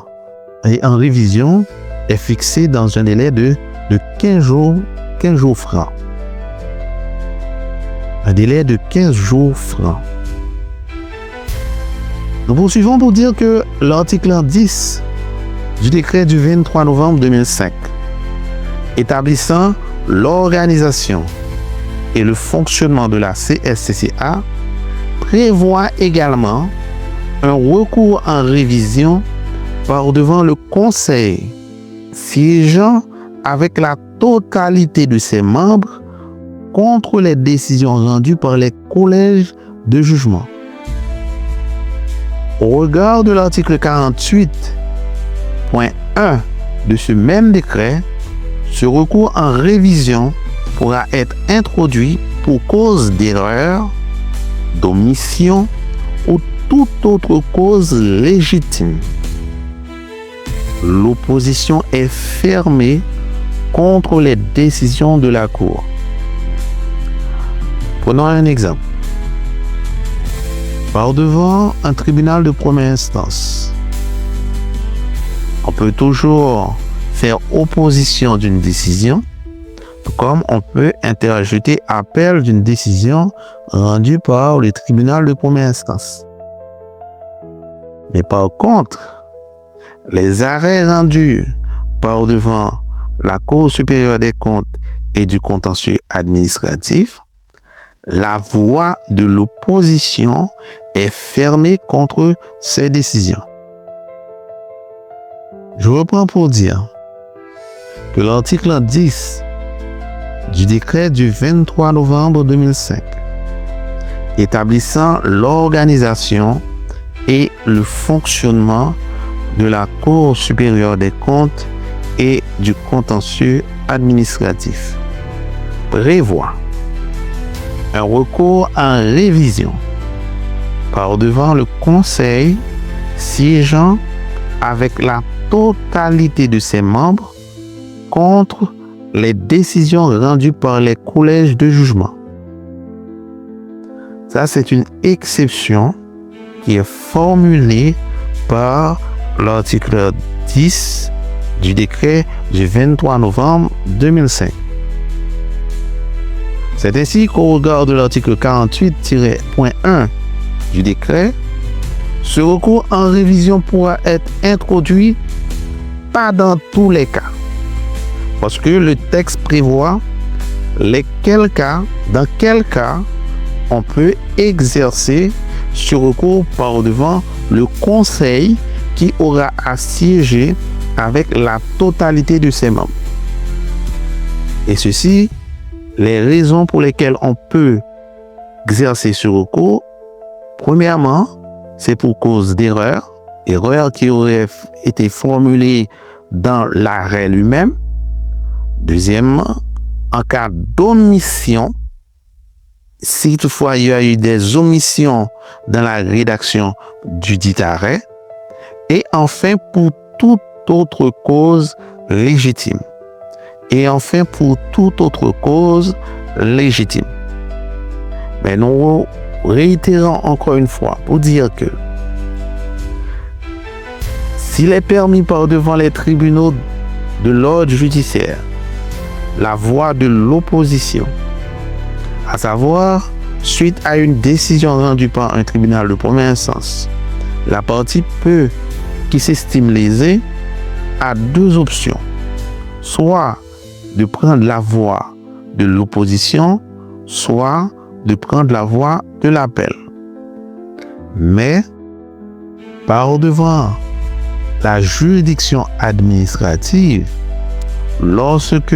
et en révision est fixé dans un délai de 15 jours francs. Un délai de 15 jours francs. Nous poursuivons pour dire que l'article 10 du décret du 23 novembre 2005 établissant l'organisation et le fonctionnement de la CSCCA prévoit également un recours en révision par devant le Conseil siégeant avec la totalité de ses membres contre les décisions rendues par les collèges de jugement. Au regard de l'article 48.1 de ce même décret, ce recours en révision pourra être introduit pour cause d'erreur, d'omission ou toute autre cause légitime. L'opposition est fermée contre les décisions de la Cour. Prenons un exemple. Par devant un tribunal de première instance, on peut toujours faire opposition d'une décision, comme on peut interjeter appel d'une décision rendue par le tribunal de première instance. Mais par contre, les arrêts rendus par devant la Cour supérieure des comptes et du contentieux administratif, la voie de l'opposition est fermée contre ces décisions. Je reprends pour dire que l'article 10 du décret du 23 novembre 2005 établissant l'organisation et le fonctionnement de la Cour supérieure des comptes et du contentieux administratif prévoit un recours en révision par devant le Conseil siégeant avec la totalité de ses membres contre les décisions rendues par les collèges de jugement. Ça, c'est une exception qui est formulée par l'article 10 du décret du 23 novembre 2005. C'est ainsi qu'au regard de l'article 48.1 du décret, ce recours en révision pourra être introduit pas dans tous les cas, parce que le texte prévoit dans quel cas on peut exercer ce recours par devant le Conseil qui aura à siéger avec la totalité de ses membres. Et ceci, les raisons pour lesquelles on peut exercer ce recours, premièrement, c'est pour cause d'erreur qui aurait été formulée dans l'arrêt lui-même. Deuxièmement, en cas d'omission, si toutefois il y a eu des omissions dans la rédaction du dit arrêt. Et enfin, pour toute autre cause légitime. et enfin pour toute autre cause légitime. Mais nous réitérons encore une fois pour dire que s'il est permis par devant les tribunaux de l'ordre judiciaire la voix de l'opposition, à savoir suite à une décision rendue par un tribunal de première instance, la partie qui s'estime lésée a deux options, soit de prendre la voix de l'opposition, soit de prendre la voie de l'appel. Mais, par devant la juridiction administrative, lorsque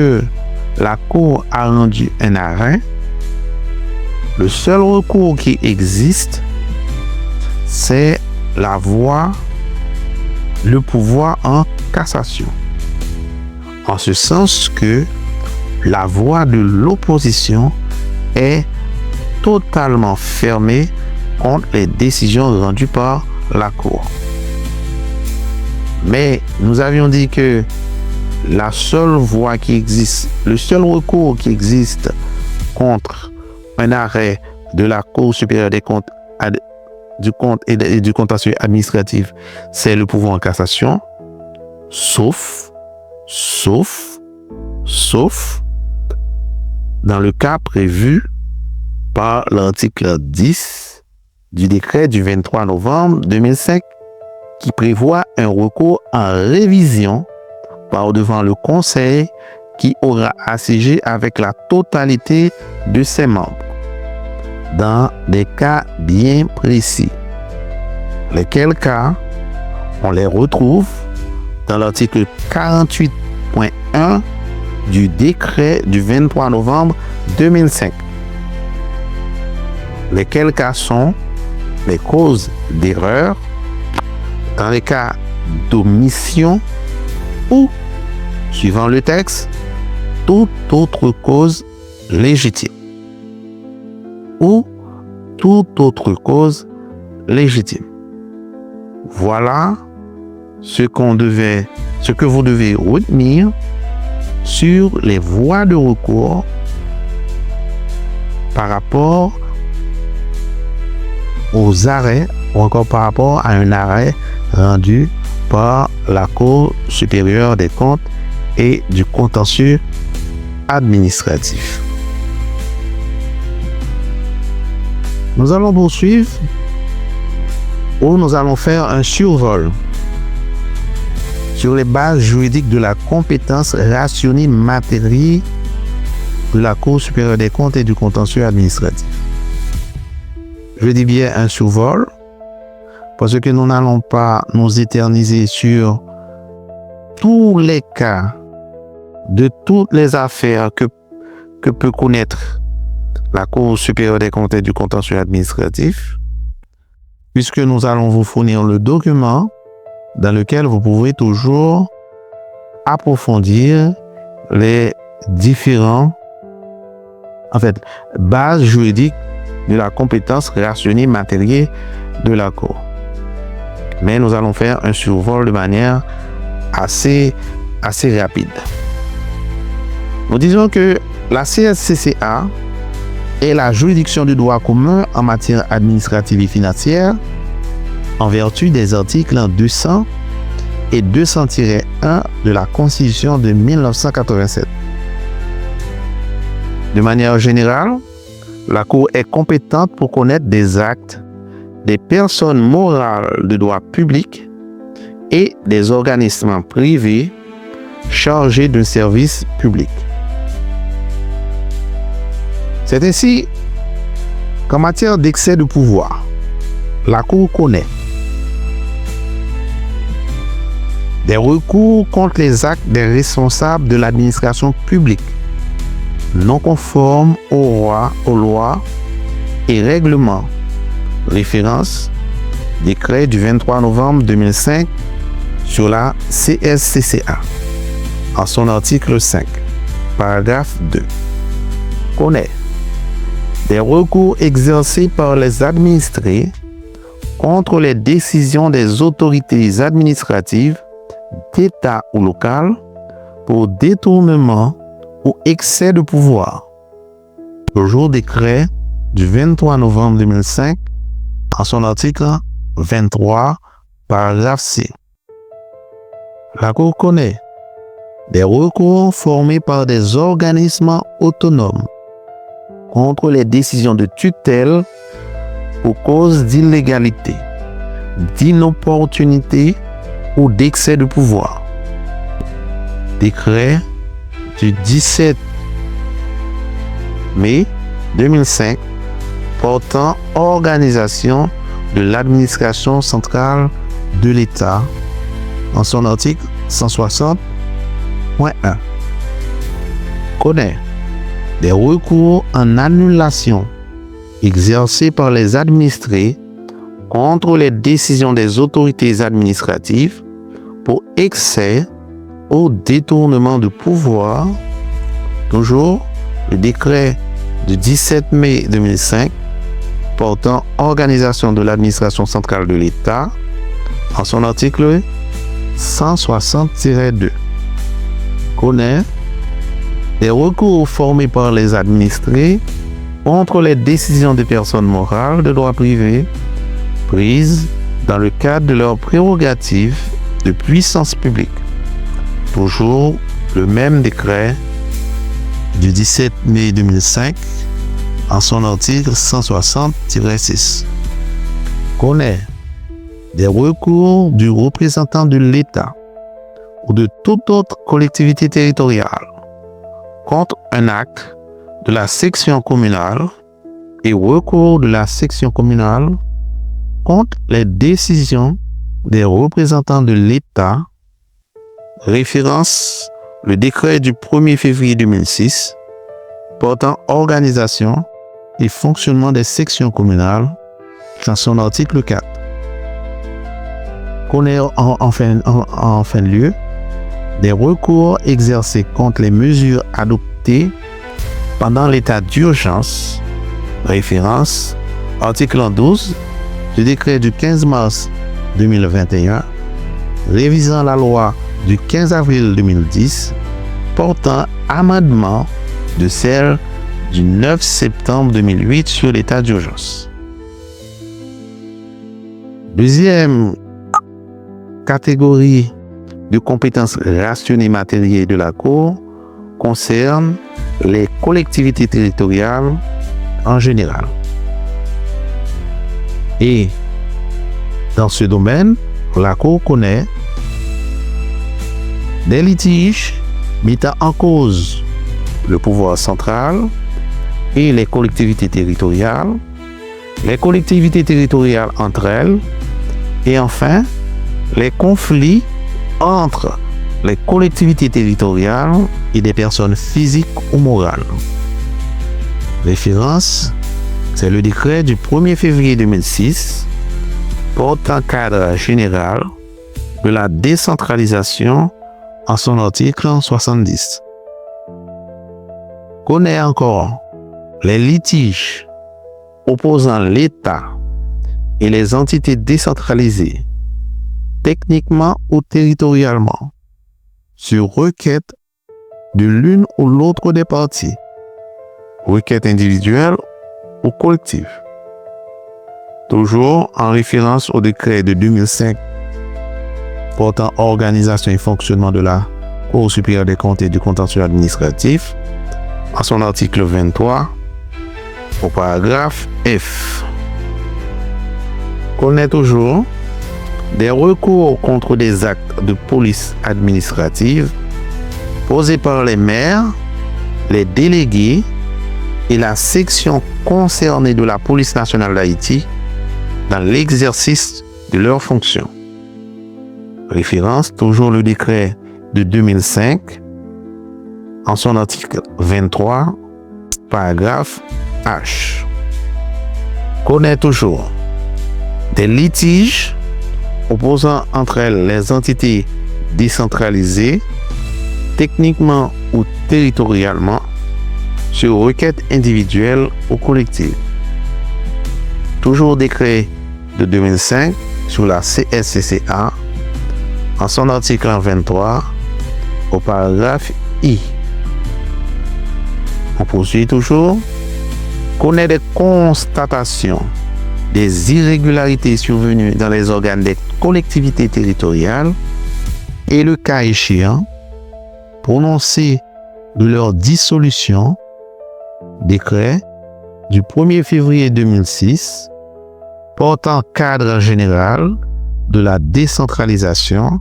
la Cour a rendu un arrêt, le seul recours qui existe, c'est la voie, le pouvoir en cassation. En ce sens que la voie de l'opposition est totalement fermée contre les décisions rendues par la Cour. Mais nous avions dit que la seule voie qui existe, le seul recours qui existe contre un arrêt de la Cour supérieure des comptes et du contentieux administratif, c'est le pouvoir en cassation, sauf dans le cas prévu par l'article 10 du décret du 23 novembre 2005 qui prévoit un recours en révision par devant le Conseil qui aura assiégé avec la totalité de ses membres dans des cas bien précis. Lesquels cas on les retrouve dans l'article 48.1 du décret du 23 novembre 2005. Lesquels cas sont les causes d'erreur, dans les cas d'omission ou, suivant le texte, toute autre cause légitime. Ou toute autre cause légitime. Voilà ce que vous devez retenir sur les voies de recours par rapport aux arrêts ou encore par rapport à un arrêt rendu par la Cour supérieure des comptes et du contentieux administratif. Nous allons poursuivre où nous allons faire un survol sur les bases juridiques de la compétence rationnée matérielle de la Cour supérieure des comptes et du contentieux administratif. Je dis bien un survol parce que nous n'allons pas nous éterniser sur tous les cas de toutes les affaires que peut connaître la Cour supérieure des comptes et du contentieux administratif, puisque nous allons vous fournir le document dans lequel vous pouvez toujours approfondir les différents bases juridiques de la compétence rationnée matérielle de la Cour. Mais nous allons faire un survol de manière assez rapide. Nous disons que la CSCCA est la juridiction du droit commun en matière administrative et financière en vertu des articles 200 et 200-1 de la Constitution de 1987. De manière générale, la Cour est compétente pour connaître des actes des personnes morales de droit public et des organismes privés chargés d'un service public. C'est ainsi qu'en matière d'excès de pouvoir, la Cour connaît des recours contre les actes des responsables de l'administration publique non conformes aux lois et règlements. Référence, décret du 23 novembre 2005 sur la CSCCA, en son article 5, paragraphe 2, connaît des recours exercés par les administrés contre les décisions des autorités administratives d'État ou locales pour détournement ou excès de pouvoir. Toujours décret du 23 novembre 2005 en son article 23, paragraphe C. La Cour connaît des recours formés par des organismes autonomes contre les décisions de tutelle pour cause d'illégalité, d'inopportunité ou d'excès de pouvoir. Décret du 17 mai 2005 portant organisation de l'administration centrale de l'État en son article 160.1 connaît des recours en annulation exercés par les administrés contre les décisions des autorités administratives pour excès ou détournement de pouvoir. Toujours le décret du 17 mai 2005 portant organisation de l'administration centrale de l'État en son article 160-2 connaît des recours formés par les administrés contre les décisions des personnes morales de droit privé prises dans le cadre de leurs prérogatives de puissance publique. Toujours le même décret du 17 mai 2005 en son article 160-6 connaît des recours du représentant de l'État ou de toute autre collectivité territoriale contre un acte de la section communale et recours de la section communale contre les décisions des représentants de l'État. Référence le décret du 1er février 2006 portant organisation et fonctionnement des sections communales dans son article 4. Connaît en fin de lieu des recours exercés contre les mesures adoptées pendant l'état d'urgence. Référence article 12 du décret du 15 mars 2021 révisant la loi du 15 avril 2010 portant amendement de celle du 9 septembre 2008 sur l'état d'urgence. Deuxième catégorie de compétences rationnées matérielles de la Cour concerne les collectivités territoriales en général. Et dans ce domaine, la Cour connaît des litiges mettant en cause le pouvoir central et les collectivités territoriales entre elles, et enfin les conflits entre les collectivités territoriales et des personnes physiques ou morales. Référence, c'est le décret du 1er février 2006 portant cadre général de la décentralisation en son article 70. Connaît encore les litiges opposant l'État et les entités décentralisées, techniquement ou territorialement, sur requête de l'une ou l'autre des parties, requête individuelle ou collective. Toujours en référence au décret de 2005 portant organisation et fonctionnement de la Cour supérieure des comptes et du contentieux administratif, en son article 23, au paragraphe F. Connaît toujours des recours contre des actes de police administrative posés par les maires, les délégués et la section concernée de la police nationale d'Haïti dans l'exercice de leurs fonctions. Référence, toujours le décret de 2005, en son article 23, paragraphe H. Connaît toujours des litiges opposant entre elles les entités décentralisées, techniquement ou territorialement, sur requête individuelle ou collective. Toujours décret de 2005 sur la CSCCA, en son article 23, au paragraphe I. On poursuit toujours. Connaît des constatations des irrégularités survenues dans les organes des collectivités territoriales et le cas échéant, prononcer de leur dissolution, décret du 1er février 2006 portant cadre général de la décentralisation,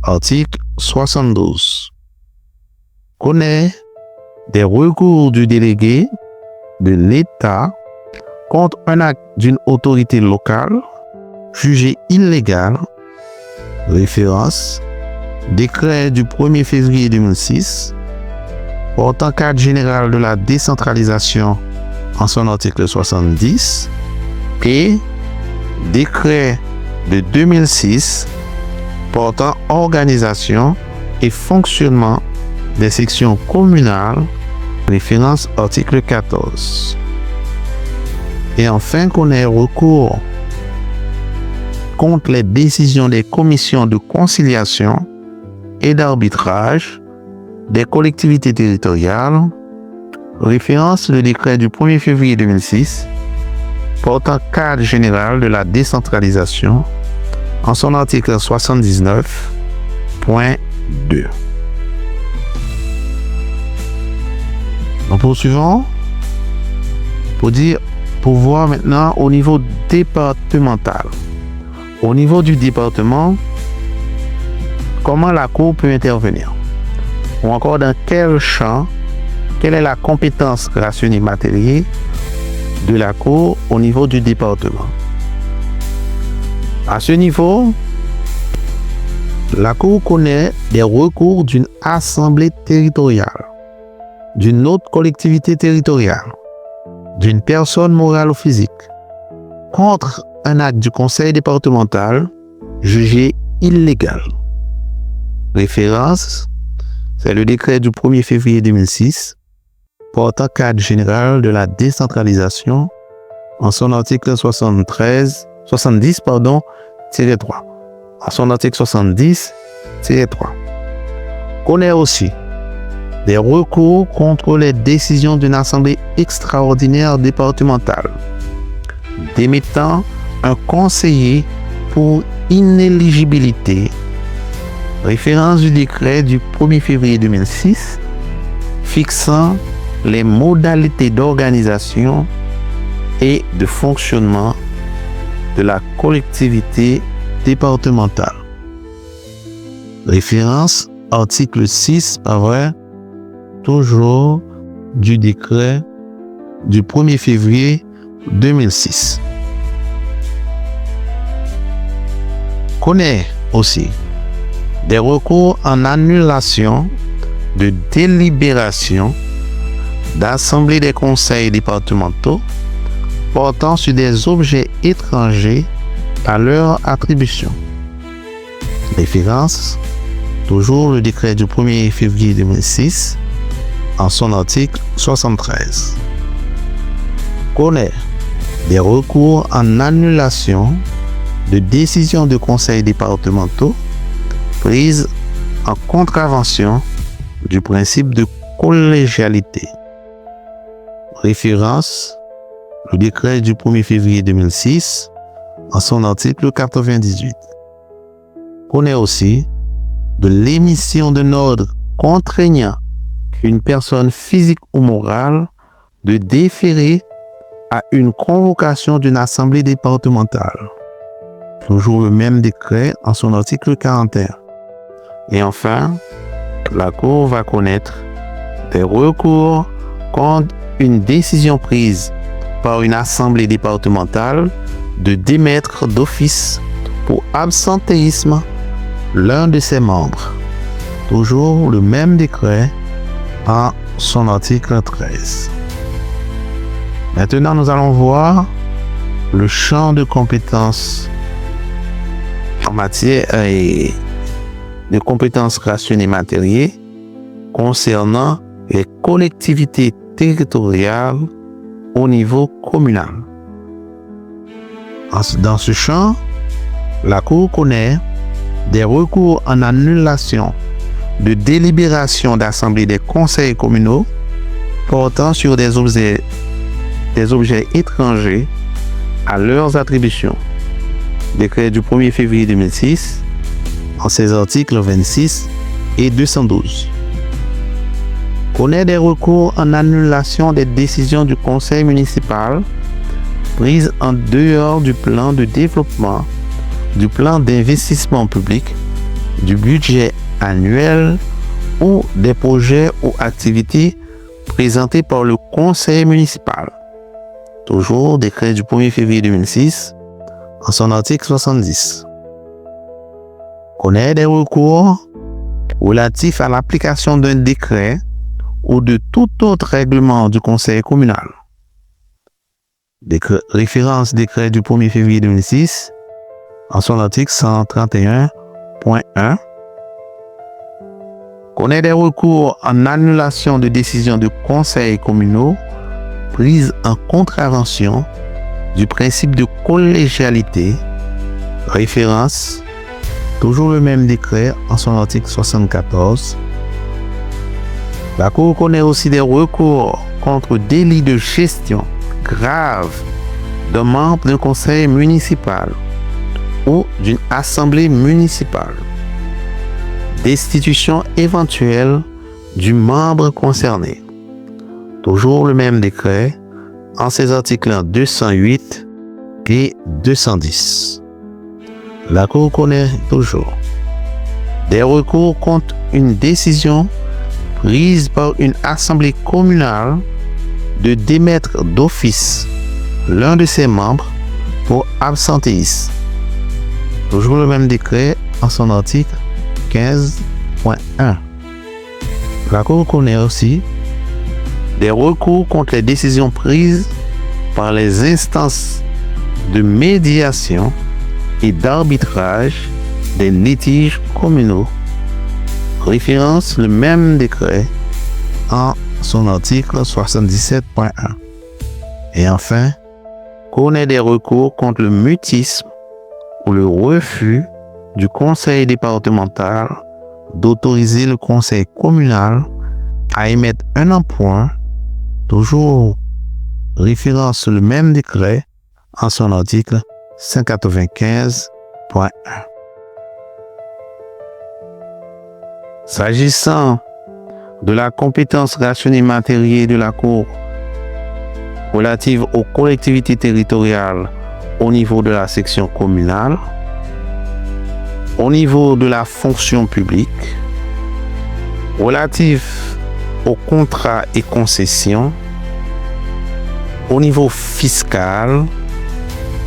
article 72. Connaît des recours du délégué de l'État contre un acte d'une autorité locale jugé illégal, référence, décret du 1er février 2006, portant cadre général de la décentralisation en son article 70, et décret de 2006 portant organisation et fonctionnement des sections communales, référence article 14. Et enfin, qu'on ait recours contre les décisions des commissions de conciliation et d'arbitrage des collectivités territoriales, référence le décret du 1er février 2006 portant cadre général de la décentralisation en son article 79.2. Nous poursuivons pour voir maintenant au niveau départemental. Au niveau du département, comment la Cour peut intervenir? Ou encore dans quel champ, quelle est la compétence rationnelle matérielle de la Cour au niveau du département? À ce niveau, la Cour connaît des recours d'une assemblée territoriale, d'une autre collectivité territoriale, d'une personne morale ou physique, contre un acte du conseil départemental jugé illégal. Référence, c'est le décret du 1er février 2006 portant cadre général de la décentralisation en son article 70, 3. En son article 70, 3. Connaît aussi des recours contre les décisions d'une assemblée extraordinaire départementale démettant un conseiller pour inéligibilité, référence du décret du 1er février 2006 fixant les modalités d'organisation et de fonctionnement de la collectivité départementale. Référence article 6, toujours du décret du 1er février 2006. Connaît aussi des recours en annulation de délibération d'assemblée des conseils départementaux portant sur des objets étrangers à leur attribution. Référence, toujours le décret du 1er février 2006 en son article 73. Connaît des recours en annulation de décisions de conseils départementaux prises en contravention du principe de collégialité. Référence, le décret du 1er février 2006 en son article 98. Connaît aussi de l'émission d'un ordre contraignant une personne physique ou morale de déférer à une convocation d'une assemblée départementale. Toujours le même décret en son article 41. Et enfin, la Cour va connaître des recours contre une décision prise par une assemblée départementale de démettre d'office pour absentéisme l'un de ses membres. Toujours le même décret en son article 13. Maintenant, nous allons voir le champ de compétences en matière de compétences rationnelles matérielles concernant les collectivités territoriales au niveau communal. Dans ce champ, la Cour connaît des recours en annulation de délibération d'assemblée des conseils communaux portant sur des objets étrangers à leurs attributions. Décret du 1er février 2006, en ses articles 26 et 212. Connaît des recours en annulation des décisions du conseil municipal prises en dehors du plan de développement, du plan d'investissement public, du budget annuel ou des projets ou activités présentés par le conseil municipal. Toujours décret du 1er février 2006, en son article 70. Connaît des recours relatifs à l'application d'un décret ou de tout autre règlement du conseil communal. Référence décret du 1er février 2006, en son article 131.1. Connaît des recours en annulation de décisions de conseils communaux prises en contravention du principe de collégialité. Référence, toujours le même décret en son article 74. La Cour connaît aussi des recours contre délit de gestion grave d'un membre d'un conseil municipal ou d'une assemblée municipale. Destitution éventuelle du membre concerné. Toujours le même décret en ses articles 208 et 210. La Cour connaît toujours des recours contre une décision prise par une assemblée communale de démettre d'office l'un de ses membres pour absentéisme. Toujours le même décret en son article 15.1. La Cour connaît aussi des recours contre les décisions prises par les instances de médiation et d'arbitrage des litiges communaux. Référence le même décret en son article 77.1. Et enfin, connaît des recours contre le mutisme ou le refus du conseil départemental d'autoriser le conseil communal à émettre un emprunt, toujours référence le même décret en son article 195.1. S'agissant de la compétence rationnée matérielle de la Cour relative aux collectivités territoriales au niveau de la section communale, au niveau de la fonction publique, relative aux contrats et concessions, au niveau fiscal,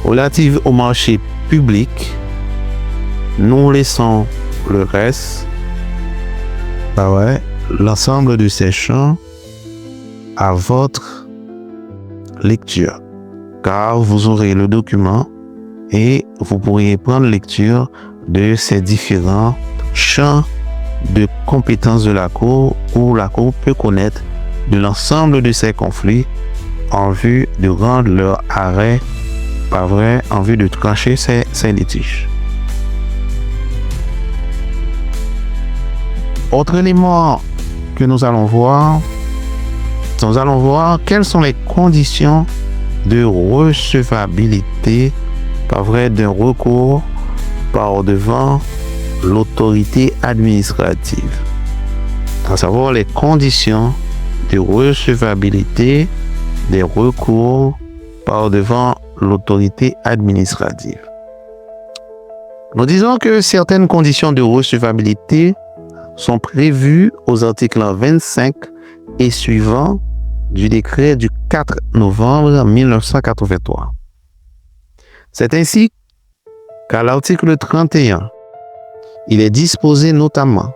relative au marché public, nous laissons le reste, l'ensemble de ces champs à votre lecture, car vous aurez le document et vous pourriez prendre lecture de ces différents champs de compétences de la Cour où la Cour peut connaître de l'ensemble de ces conflits en vue de rendre leur arrêt, en vue de trancher ces litiges. Autre élément que nous allons voir quelles sont les conditions de recevabilité d'un recours par devant l'autorité administrative. À savoir les conditions de recevabilité des recours par devant l'autorité administrative. Nous disons que certaines conditions de recevabilité sont prévues aux articles 25 et suivants du décret du 4 novembre 1983. C'est ainsi qu'à l'article 31, il est disposé notamment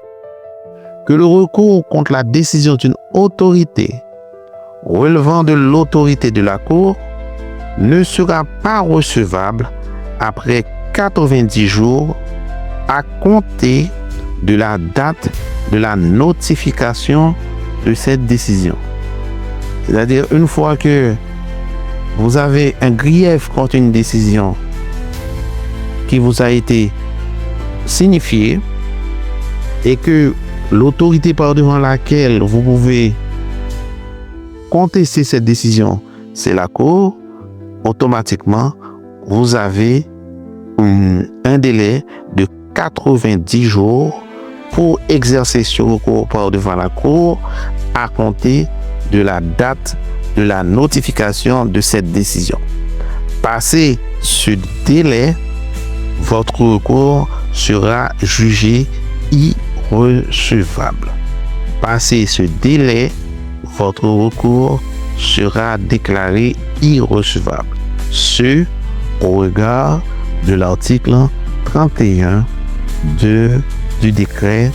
que le recours contre la décision d'une autorité relevant de l'autorité de la Cour ne sera pas recevable après 90 jours à compter de la date de la notification de cette décision. C'est-à-dire, une fois que vous avez un grief contre une décision qui vous a été signifiée et que l'autorité par devant laquelle vous pouvez contester cette décision, c'est la Cour, automatiquement, vous avez un délai de 90 jours pour exercer ce recours par devant la Cour à compter de la date de la notification de cette décision. Passé ce délai, votre recours sera jugé irrecevable. Passé ce délai, votre recours sera déclaré irrecevable. Ce au regard de l'article 31 du décret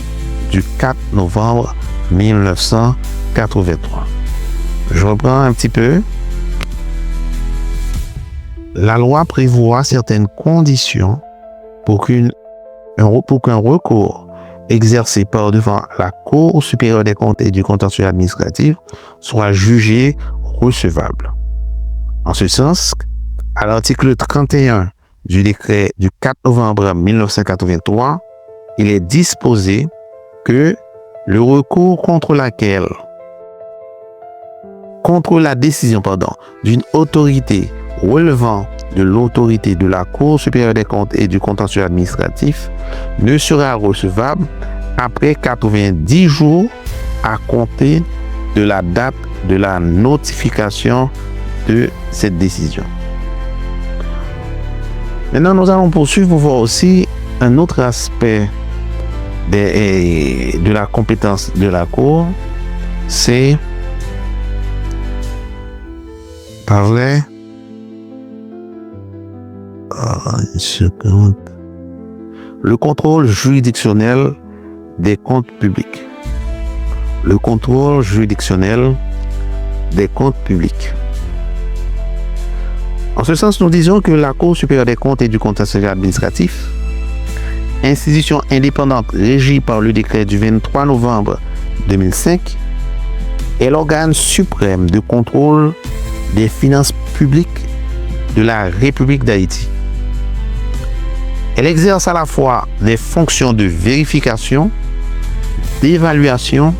du 4 novembre 1983. Je reprends un petit peu. La loi prévoit certaines conditions pour qu'un recours exercé par devant la Cour supérieure des comptes et du contentieux administratif soit jugé recevable. En ce sens, à l'article 31 du décret du 4 novembre 1983, il est disposé que le recours contre la décision d'une autorité relevant de l'autorité de la Cour supérieure des comptes et du contentieux administratif ne sera recevable après 90 jours à compter de la date de la notification de cette décision. Maintenant, nous allons poursuivre pour voir aussi un autre aspect de la compétence de la Cour, c'est parler le contrôle juridictionnel des comptes publics. Le contrôle juridictionnel des comptes publics. En ce sens, nous disons que la Cour supérieure des comptes et du contentieux administratif, institution indépendante régie par le décret du 23 novembre 2005, est l'organe suprême de contrôle des finances publiques de la République d'Haïti. Elle exerce à la fois des fonctions de vérification, d'évaluation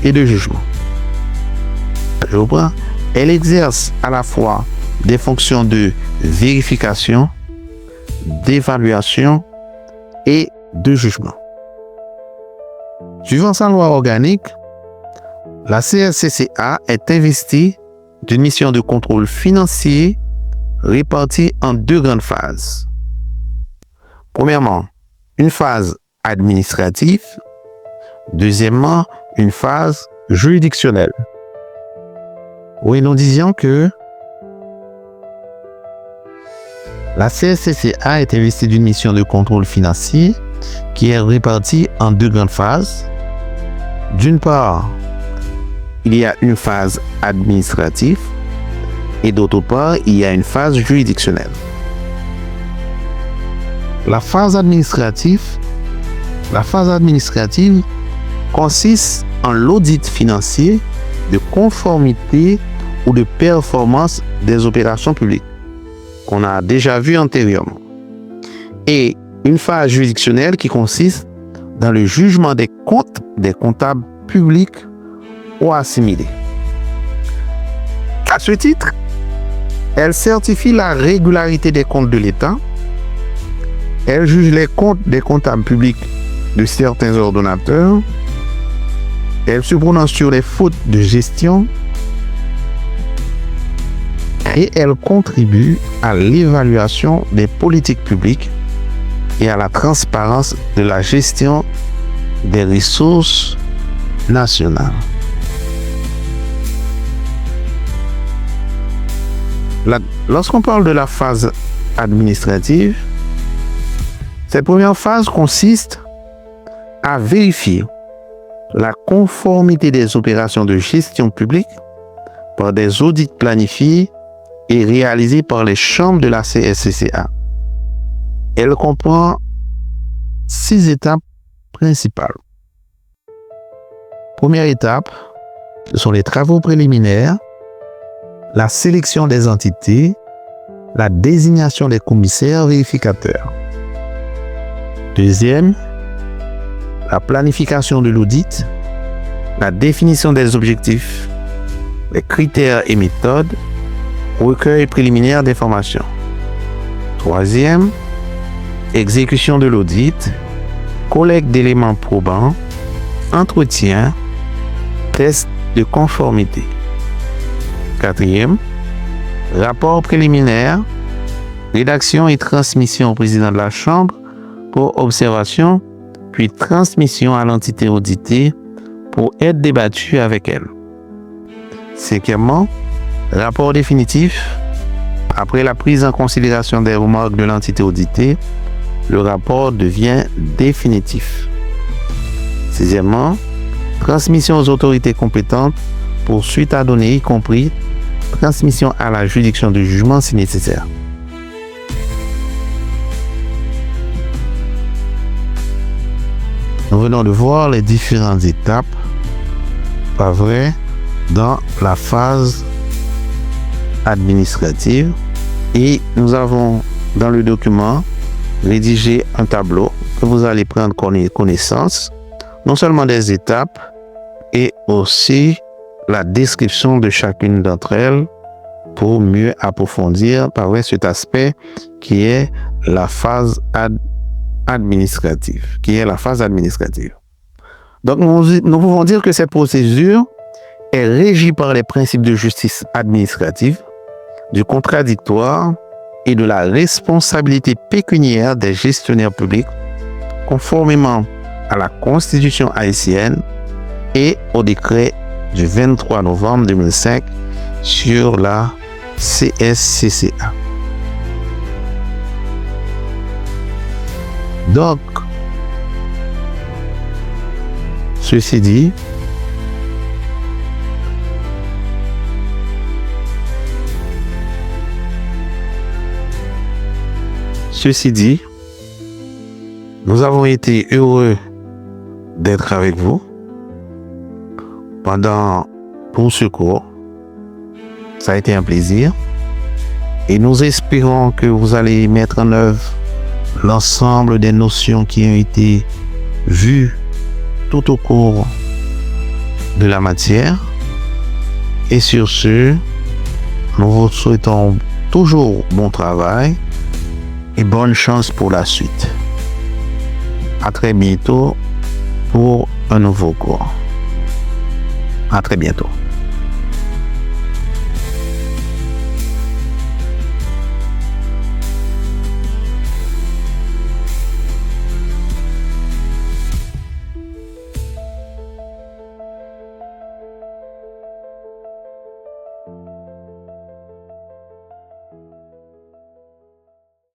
et de jugement. Je reprends. Elle exerce à la fois des fonctions de vérification, d'évaluation et de jugement. Suivant sa loi organique, la CSCCA est investie d'une mission de contrôle financier répartie en deux grandes phases. Premièrement, une phase administrative. Deuxièmement, une phase juridictionnelle. Oui, nous disions que la CSCCA est investie d'une mission de contrôle financier qui est répartie en deux grandes phases. D'une part, il y a une phase administrative et d'autre part, il y a une phase juridictionnelle. La phase administrative consiste en l'audit financier de conformité ou de performance des opérations publiques qu'on a déjà vu antérieurement. Et une phase juridictionnelle qui consiste dans le jugement des comptes des comptables publics ou assimilés. À ce titre, elle certifie la régularité des comptes de l'État. Elle juge les comptes des comptables publics de certains ordonnateurs. Elle se prononce sur les fautes de gestion. Et elle contribue à l'évaluation des politiques publiques et à la transparence de la gestion des ressources nationales. Lorsqu'on parle de la phase administrative, cette première phase consiste à vérifier la conformité des opérations de gestion publique par des audits planifiés et réalisés par les chambres de la CSCCA. Elle comprend 6 étapes principales. Première étape, ce sont les travaux préliminaires, la sélection des entités, la désignation des commissaires vérificateurs. Deuxième, la planification de l'audit, la définition des objectifs, les critères et méthodes, recueil préliminaire d'informations. Troisième, exécution de l'audit, collecte d'éléments probants, entretien, test de conformité. Quatrième, rapport préliminaire, rédaction et transmission au président de la Chambre pour observation, puis transmission à l'entité auditée pour être débattue avec elle. Cinquièmement, rapport définitif. Après la prise en considération des remarques de l'entité auditée, le rapport devient définitif. Sixièmement, transmission aux autorités compétentes pour suite à donner, y compris transmission à la juridiction de jugement si nécessaire. Nous venons de voir les différentes étapes, pas vrai, dans la phase administrative, et nous avons dans le document rédigé un tableau que vous allez prendre connaissance non seulement des étapes et aussi la description de chacune d'entre elles pour mieux approfondir par vrai cet aspect qui est la phase administrative. Donc nous pouvons dire que cette procédure est régie par les principes de justice administrative, du contradictoire et de la responsabilité pécuniaire des gestionnaires publics, conformément à la Constitution haïtienne et au décret du 23 novembre 2005 sur la CSCCA. Donc, ceci dit, nous avons été heureux d'être avec vous pendant tout ce cours. Ça a été un plaisir et nous espérons que vous allez mettre en œuvre l'ensemble des notions qui ont été vues tout au cours de la matière. Et sur ce, nous vous souhaitons toujours bon travail et bonne chance pour la suite. À très bientôt pour un nouveau cours. À très bientôt.